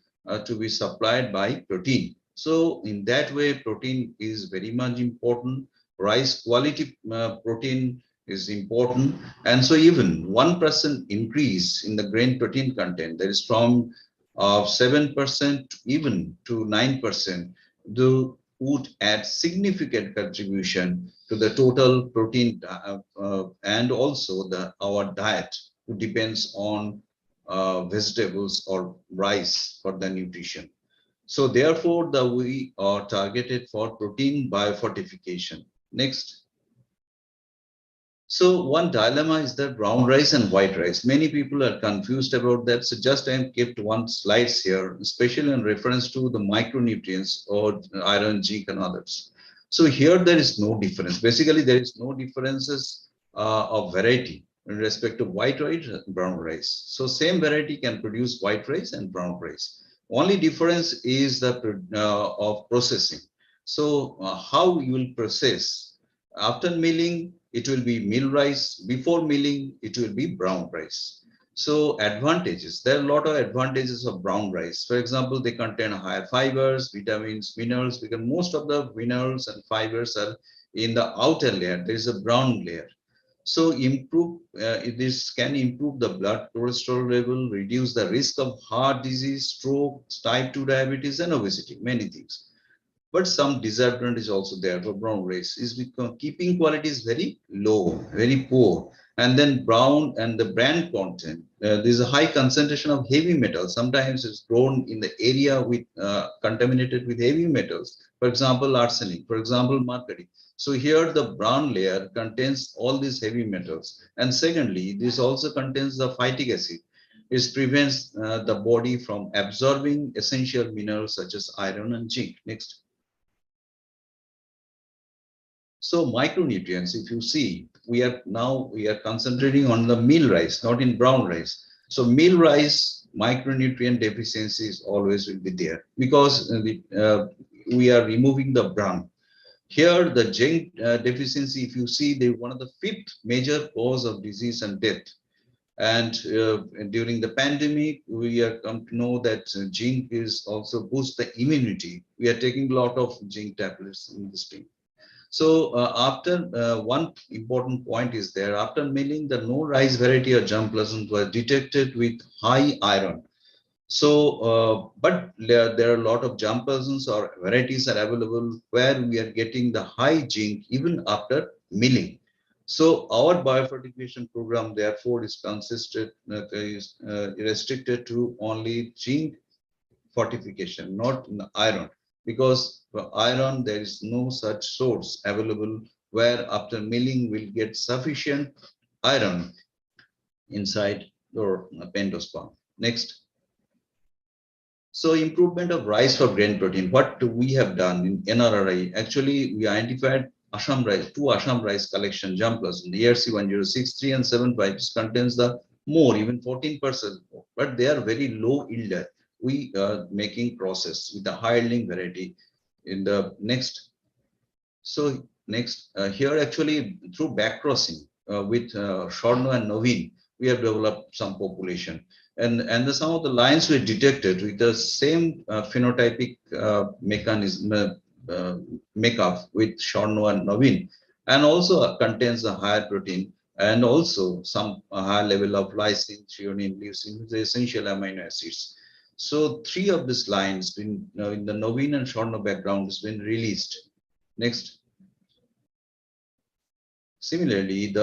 to be supplied by protein. So in that way, protein is very much important. Rice quality protein is important. And so even 1% increase in the grain protein content, that is from 7% even to 9%, would add significant contribution to the total protein and also our diet, who depends on vegetables or rice for the nutrition. So therefore, we are targeted for protein biofortification. Next. So one dilemma is that brown rice and white rice. Many people are confused about that. So just I have kept one slides here, especially in reference to the micronutrients or iron, zinc, and others. So here there is no difference. Basically, there is no differences of variety in respect to white rice and brown rice. So same variety can produce white rice and brown rice. Only difference is the of processing. So how you will process. After milling, it will be mill rice. Before milling, it will be brown rice. So advantages, there are a lot of advantages of brown rice. For example, they contain higher fibers, vitamins, minerals, because most of the minerals and fibers are in the outer layer. There is a brown layer. So this can improve the blood cholesterol level, reduce the risk of heart disease, stroke, type 2 diabetes, and obesity, many things. But some disadvantage also there for brown rice is because keeping quality is very low, very poor. And then brown and the bran content, there's a high concentration of heavy metals. Sometimes it's grown in the area with contaminated with heavy metals. For example, arsenic, for example, mercury. So here the brown layer contains all these heavy metals. And secondly, this also contains the phytic acid. It prevents the body from absorbing essential minerals such as iron and zinc. Next. So micronutrients, if you see, we are concentrating on the meal rice, not in brown rice. So meal rice micronutrient deficiencies always will be there because we are removing the bran. Here, the zinc deficiency, if you see, they're one of the 5th major cause of disease and death. And during the pandemic, we are come to know that zinc is also boost the immunity. We are taking a lot of zinc tablets in this thing. So after one important point is there, after milling, the no rice variety or germplasm were detected with high iron. So, but there are a lot of germplasms or varieties are available where we are getting the high zinc even after milling. So our biofortification program, therefore, is restricted to only zinc fortification, not iron, because for iron there is no such source available where after milling we'll get sufficient iron inside your pendosperm. Next. So improvement of rice for grain protein. What we have done in NRRI, actually we identified Assam rice, 2 Assam rice collection germplasm, the ERC 1063 and 75, which contains the more, even 14% more, but they are very low yielder. We are making process with the high yielding variety in the next. So next, here actually through backcrossing with Shorno and Novin, we have developed some population. And some of the lines were detected with the same phenotypic mechanism, makeup with Shorno and Novin, and also contains a higher protein and also some higher level of lysine, threonine, leucine, the essential amino acids. So 3 of these lines in the Novin and Shorno background has been released. Next. Similarly,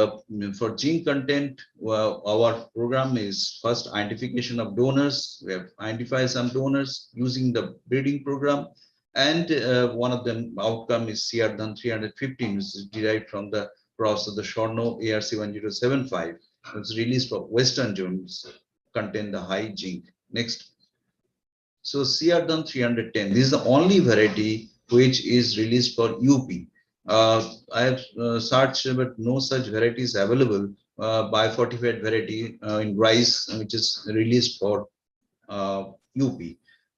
for gene content, our program is first identification of donors. We have identified some donors using the breeding program, and one of them outcome is CR-DAN 315, which is derived from the cross of the Shorno ARC1075. It's released for Western zones, contain the high gene. Next. So CR-DAN 310, this is the only variety which is released for UP. I have searched, but no such varieties available. Biofortified variety in rice, which is released for UP.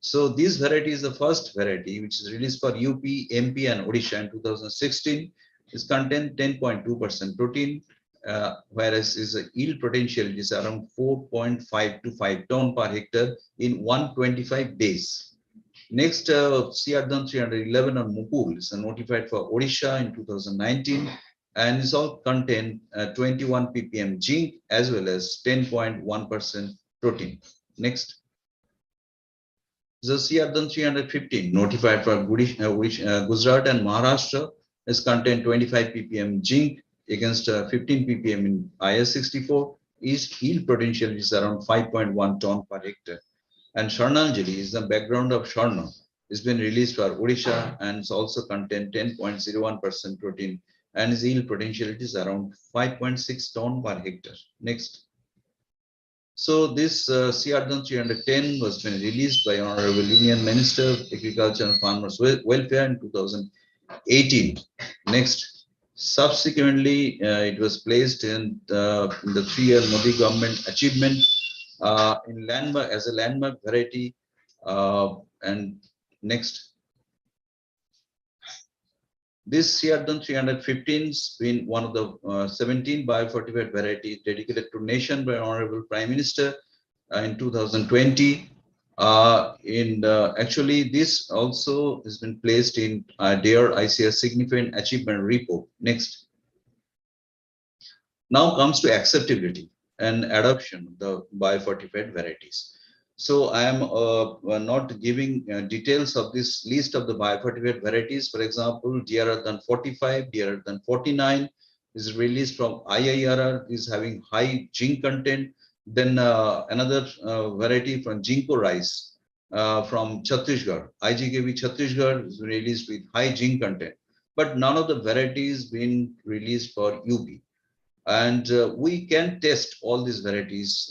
So this variety is the first variety which is released for UP, MP, and Odisha in 2016. It contains 10.2% protein, whereas is a yield potential is around 4.5 to 5 ton per hectare in 125 days. Next, CR-DAN 311 on Mukul is notified for Odisha in 2019, and is all contain 21 ppm zinc as well as 10.1% protein. Next. The CR-DAN 315 notified for Gujarat and Maharashtra is contain 25 ppm zinc against 15 ppm in IS64. Its yield potential is around 5.1 ton per hectare. And Sharnanjali is the background of Sharna. It's been released for Odisha and it's also contain 10.01% protein, and its yield potentiality is around 5.6 ton per hectare. Next. So this CR-DAN 310 was been released by Honorable Union Minister of Agriculture and Farmers Welfare in 2018. Next. Subsequently, it was placed in the 3-year Modi government achievement in landmark as a landmark variety. And next, this CR-DAN 315 has been one of the 17 biofortified varieties dedicated to nation by Honorable Prime Minister in 2020. Actually, this also has been placed in their ICAR significant achievement report. Next. Now comes to acceptability and adoption of the biofortified varieties. So I am not giving details of this list of the biofortified varieties. For example, DRR-DAN 45, DRR-DAN 49 is released from IIRR, is having high zinc content. Then another variety from Jinko rice from Chhattisgarh, IGKV Chhattisgarh is released with high zinc content. But none of the varieties been released for UP. And we can test all these varieties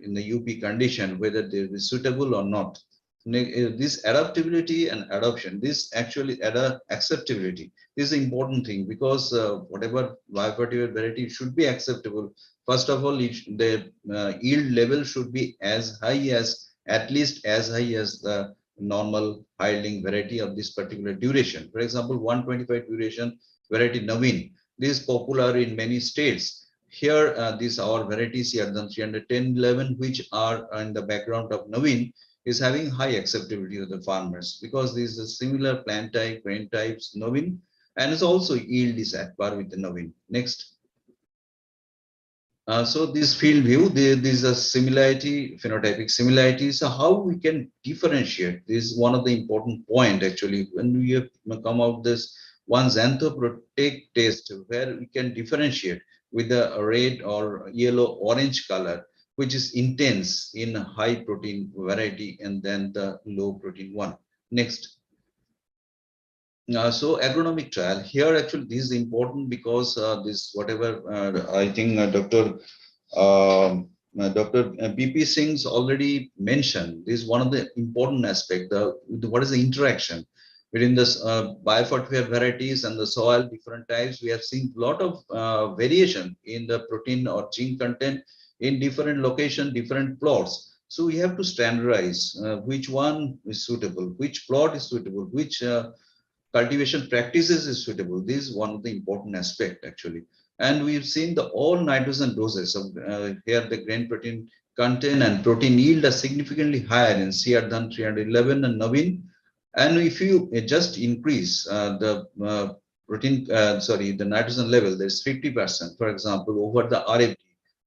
in the UP condition, whether they be suitable or not. This adaptability and adoption, this actually acceptability is the important thing, because whatever biofortified variety should be acceptable. First of all, the yield level should be as high as, at least as high as the normal high yielding variety of this particular duration. For example, 125 duration variety Navin. This is popular in many states. Here, these our varieties here, the 310-11, which are in the background of Navin, is having high acceptability of the farmers, because this is a similar plant type, grain types, Navin, and it's also yield is at par with the Navin. Next. So this field view, there is a similarity, phenotypic similarity. So how we can differentiate? This is one of the important point actually when we have come out this one xanthoprotect test, where we can differentiate with the red or yellow orange color, which is intense in high protein variety, and then the low protein one. Next. So agronomic trial here, actually this is important because this whatever I think Dr. BP Singh's already mentioned. This is one of the important aspect. What is the interaction between this biofortified varieties and the soil, different types? We have seen a lot of variation in the protein or gene content in different location, different plots. So we have to standardize which one is suitable, which plot is suitable, which cultivation practices is suitable. This is one of the important aspect actually. And we've seen the all nitrogen doses of here the grain protein content and protein yield are significantly higher in CR than 311 and Navin. And if you just increase the the nitrogen level, there's 50%, for example, over the RFD,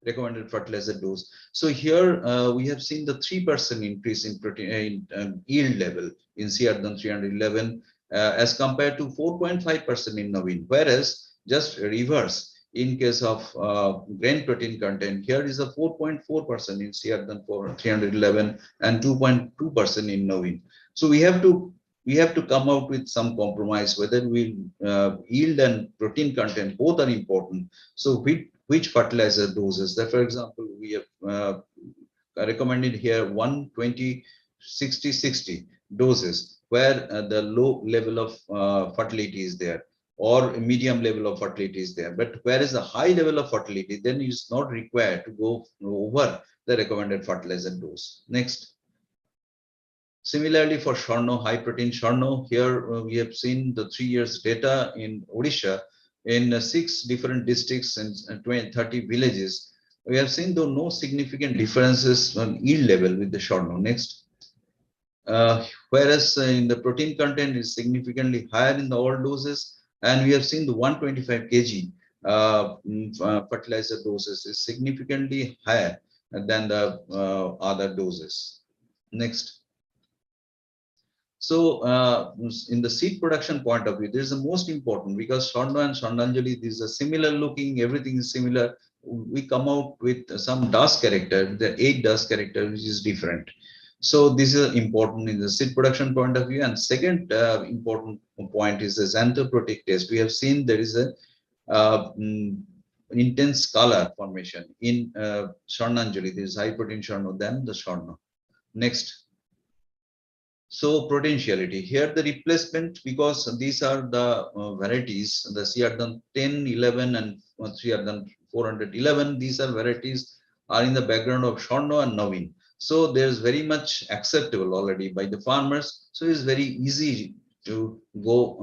recommended fertilizer dose. So here we have seen the 3% increase in protein yield level in CR than 311 as compared to 4.5% in Navin, whereas just reverse in case of grain protein content, here is a 4.4% in CR than 311 and 2.2% in Navin. So we have to come out with some compromise whether we yield and protein content both are important. So which fertilizer doses that, for example, we have recommended here 120 60 60 doses where the low level of fertility is there or a medium level of fertility is there, but whereas the high level of fertility, then it's not required to go over the recommended fertilizer dose. Next. Similarly, for Sharno, high protein Sharno, here we have seen the 3 years data in Odisha in 6 different districts and 30 villages. We have seen though no significant differences on yield level with the Sharno. Next. Whereas in the protein content is significantly higher in the all doses, and we have seen the 125 kg fertilizer doses is significantly higher than the other doses. Next. So in the seed production point of view, this is the most important because Sharno and Sharnanjali, these are similar looking, everything is similar. We come out with some dust character, the 8 dust character, which is different. So this is important in the seed production point of view. And second important point is the xanthoprotic test. We have seen there is a intense color formation in Sharnanjali. There is high protein Sharno than the Sharno. Next. So potentiality here the replacement, because these are the varieties, the CR 10, 11 and CR 411. These are varieties are in the background of Sharno and Navin. So there's very much acceptable already by the farmers. So it's very easy to go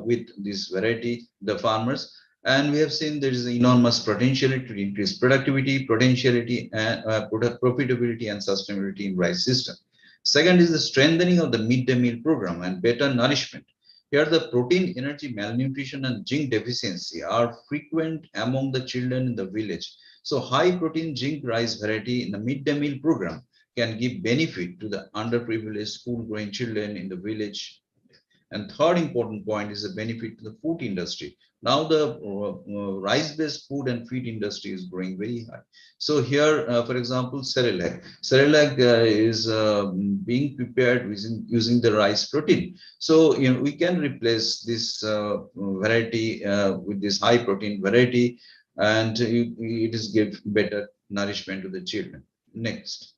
with this variety, the farmers. And we have seen there is enormous potentiality to increase productivity, potentiality, and profitability and sustainability in rice system. Second is the strengthening of the midday meal program and better nourishment. Here the protein, energy, malnutrition and zinc deficiency are frequent among the children in the village. So high protein zinc rice variety in the midday meal program can give benefit to the underprivileged school going children in the village. And third important point is the benefit to the food industry. Now the rice-based food and feed industry is growing very high. So here, for example, Cerelac. Cerelac is being prepared using the rice protein. So we can replace this variety with this high protein variety, and it is give better nourishment to the children. Next.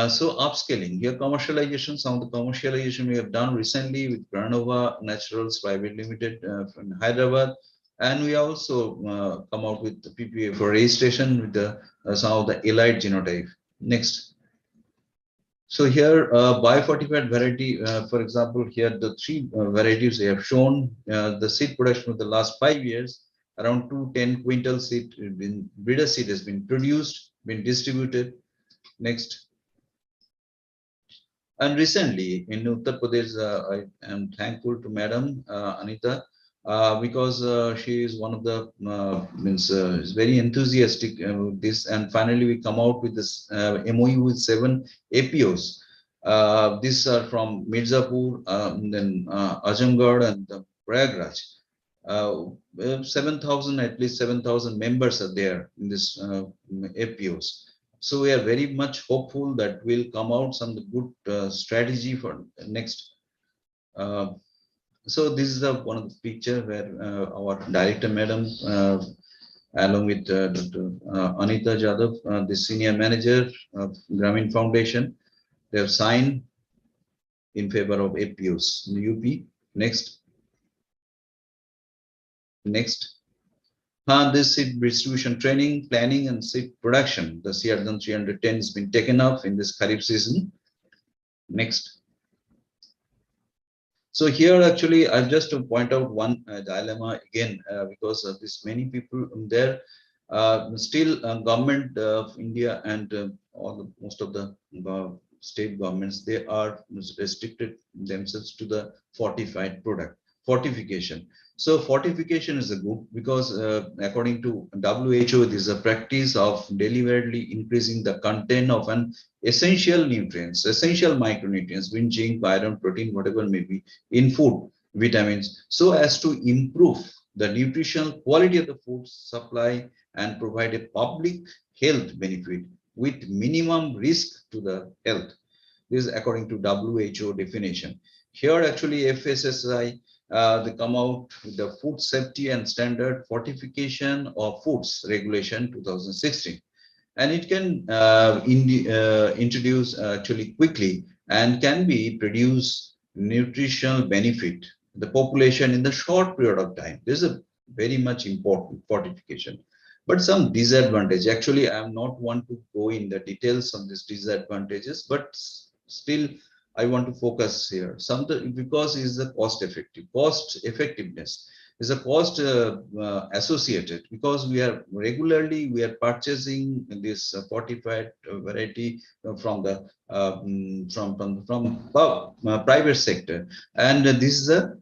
So upscaling here, commercialization. Some of the commercialization we have done recently with Granova Naturals Private Limited from Hyderabad, and we also come out with the PPA for registration with the some of the elite genotype. Next. So here, biofortified variety, for example, here the 3 varieties they have shown the seed production of the last 5 years. Around 210 quintal seed, breeder seed has been produced, been distributed. Next. And recently in Uttar Pradesh, I am thankful to Madam Anita because she is one of the is very enthusiastic with this. And finally, we come out with this MOU with 7 APOs. These are from Mirzapur, then Azamgarh and Prayagraj. 7,000, at least 7,000 members are there in this APOs. So we are very much hopeful that will come out some good strategy for next. So this is one of the picture where our director madam, along with Dr. Anita Jadhav, the senior manager of Grameen Foundation, they have signed in favor of APOs in the UP. Next. Next. This seed distribution training, planning, and seed production. The CR 310 has been taken up in this Kharif season. Next. So here, actually, I'll just to point out one dilemma again, because of this many people there. Still, government of India and most of the state governments, they are restricted themselves to the fortified product, fortification. So fortification is a good, because according to WHO, it is a practice of deliberately increasing the content of an essential nutrients, essential micronutrients, wind, zinc, iron, protein, whatever may be in food, vitamins, so as to improve the nutritional quality of the food supply and provide a public health benefit with minimum risk to the health. This is according to WHO definition. Here, actually, FSSAI, they come out with the Food Safety and Standard Fortification of Foods Regulation 2016. And it can introduce actually quickly and can be produce nutritional benefit the population in the short period of time. This is a very much important fortification. But some disadvantage. Actually, I am not want to go in the details on these disadvantages, but still I want to focus here. Something because it is the cost effectiveness is a cost associated, because we are regularly purchasing this fortified variety from the private sector, and this is a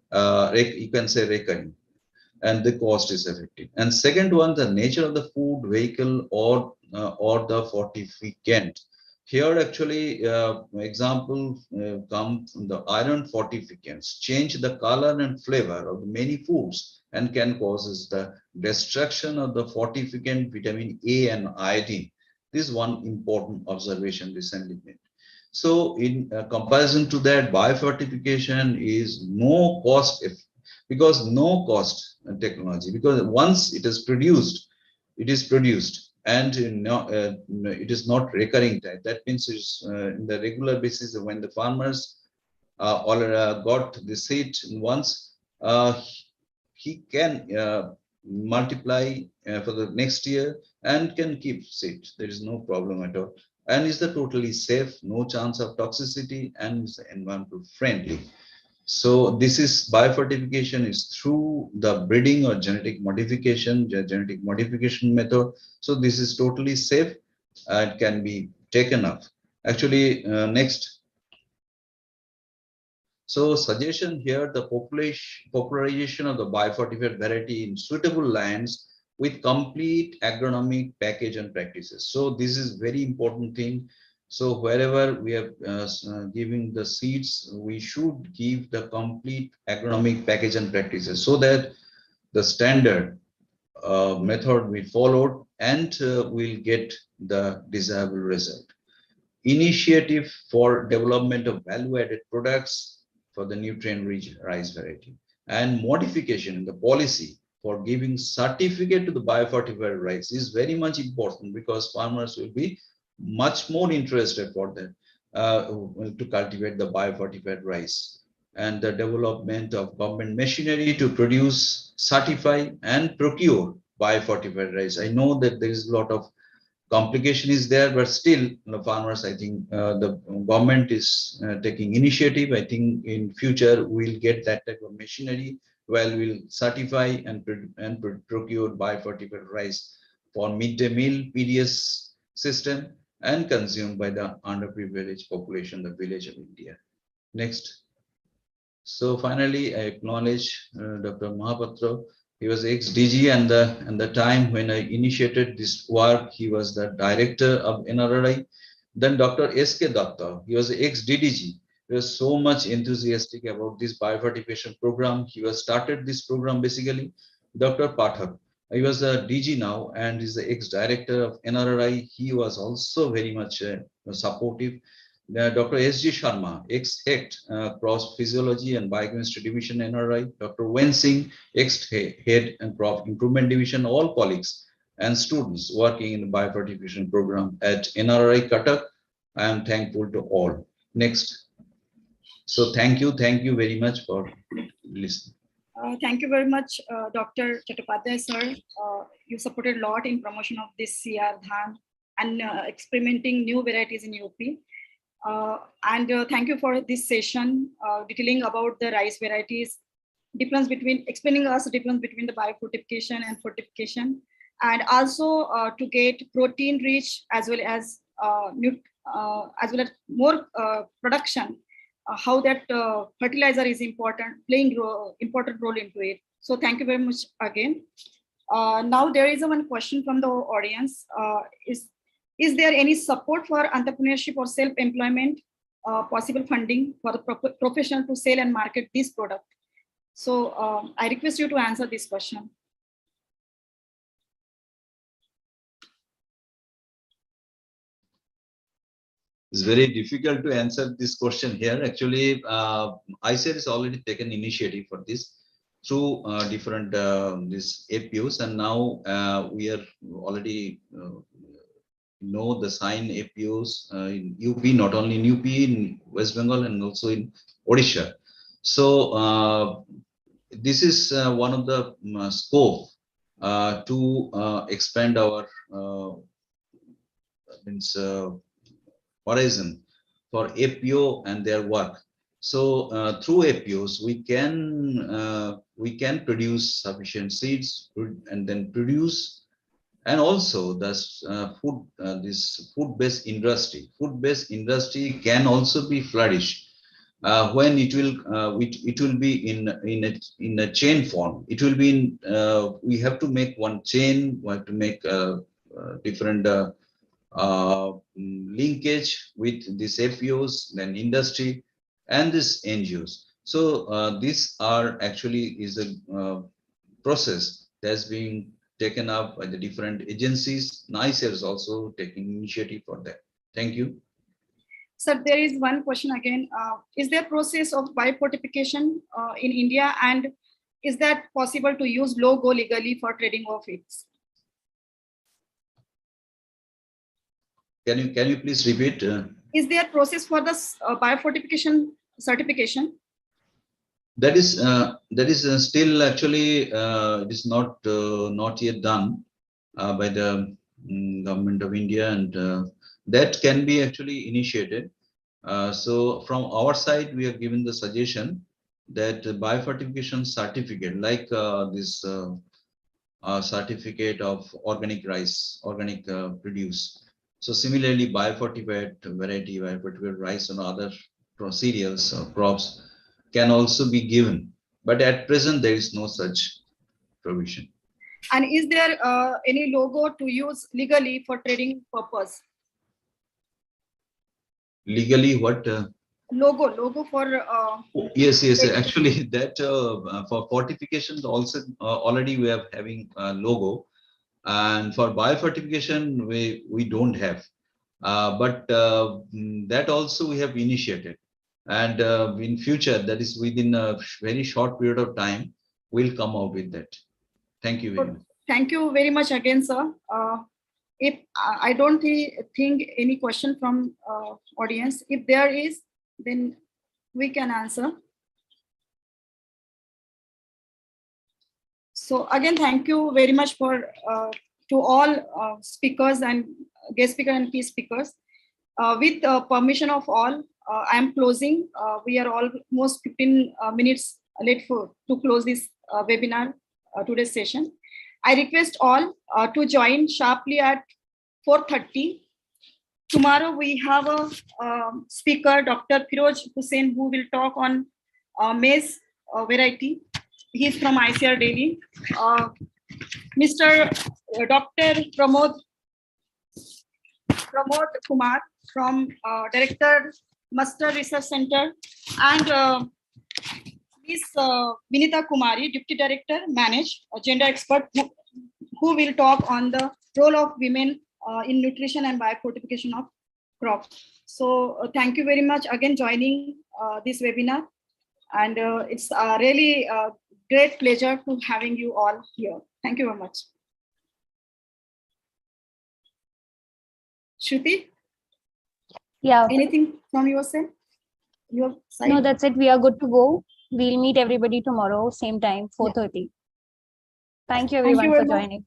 you can say recurring, and the cost is effective. And second one, the nature of the food, vehicle, or the fortificant. Here, actually, example come from the iron fortificants, change the color and flavor of many foods and can causes the destruction of the fortificant vitamin A and iodine. This is one important observation recently made. So, in comparison to that, biofortification is no cost, because no cost technology, because once it is produced, and it is not recurring type. That means it's in the regular basis when the farmers got the seed once, he can multiply for the next year and can keep seed. There is no problem at all. And is the totally safe, no chance of toxicity, and is environmental friendly. So this is biofortification is through the breeding or genetic modification method. So this is totally safe and can be taken up. Actually, next. So suggestion here, the popularization of the biofortified variety in suitable lands with complete agronomic package and practices. So this is very important thing. So wherever we are giving the seeds, we should give the complete agronomic package and practices, so that the standard method we followed and we'll get the desirable result. Initiative for development of value-added products for the nutrient-rich rice variety, and modification in the policy for giving certificate to the biofortified rice is very much important, because farmers will be much more interested for them to cultivate the biofortified rice. And the development of government machinery to produce, certify, and procure biofortified rice. I know that there is a lot of complication is there, but still, the farmers, I think the government is taking initiative. I think in future we'll get that type of machinery where we'll certify and procure biofortified rice for midday meal PDS system and consumed by the underprivileged population, the village of India. Next. So finally, I acknowledge Dr. Mahapatra. He was ex-DG, and the time when I initiated this work, he was the director of NRI. Then Dr. S.K. Datta, he was ex-DDG. He was so much enthusiastic about this biofortification program. He was started this program basically. Dr. Pathak, he was a DG now and is the ex-director of NRI. He was also very much supportive. Dr. S.G. Sharma, ex-head cross physiology and biochemistry division NRI. Dr. Wen Singh, ex-head and crop improvement division. All colleagues and students working in the biofortification program at NRI Cuttack. I am thankful to all. Next. So thank you very much for listening. Thank you very much, Dr. Chattopadhyay, sir. You supported a lot in promotion of this CR Dhan and experimenting new varieties in UP. And thank you for this session, detailing about the rice varieties, explaining us the difference between the biofortification and fortification, and also to get protein rich as well as more production. How that fertilizer is important, playing important role into it. So thank you very much again. Now there is one question from the audience. Is there any support for entrepreneurship or self-employment, possible funding for the professional to sell and market this product? So I request you to answer this question. It's very difficult to answer this question here. Actually, ICAR has already taken initiative for this through different these APOs, and now we are already know the sign APOs in UP, not only in UP, in West Bengal and also in Odisha. So this is one of the scope to expand our horizon for APO and their work. So through APOs, we can produce sufficient seeds and then produce, and also this food-based industry. Food-based industry can also be flourished when it will be in a chain form. It will be in, we have to make one chain. We have to make different linkage with these APOs, then industry, and this NGOs. So these are actually is a process that's being taken up by the different agencies. ICAR is also taking initiative for that. Thank you. Sir, there is one question again. Is there process of biofortification in India, and is that possible to use logo legally for trading of it? Can you please repeat? Is there a process for the biofortification certification? That is still actually it is not yet done by the government of India, and that can be actually initiated. So from our side, we have given the suggestion that biofortification certificate, like this certificate of organic rice, organic produce. So similarly, biofortified variety, biofortified rice and other cereals or crops can also be given. But at present, there is no such provision. And is there any logo to use legally for trading purpose? Legally, what? Logo for. Yes. Actually, that for fortification also already we are having a logo. And for biofortification, we don't have, but that also we have initiated, and in future, that is within a very short period of time, we'll come out with that. Thank you very much. Thank you very much again, sir. If I don't think any question from audience, if there is, then we can answer. So again, thank you very much for to all speakers and guest speaker and key speakers. With permission of all, I am closing. We are almost 15 minutes late to close this webinar, today's session. I request all to join sharply at 4:30. Tomorrow we have a speaker, Dr. Firoz Hussain, who will talk on maize variety. He's from ICAR Delhi. Mr. Dr. Pramod Kumar from Director Mustard Research Center, and Ms. Vinita Kumari, Deputy Director, Manage, a gender expert, who will talk on the role of women in nutrition and biofortification of crops. So thank you very much again joining this webinar, and it's really a great pleasure to having you all here. Thank you very much. Shruti? Yeah. Anything from your side? Your side? No, that's it. We are good to go. We'll meet everybody tomorrow, same time, 4:30. Thank you Thank you everyone for very much. joining.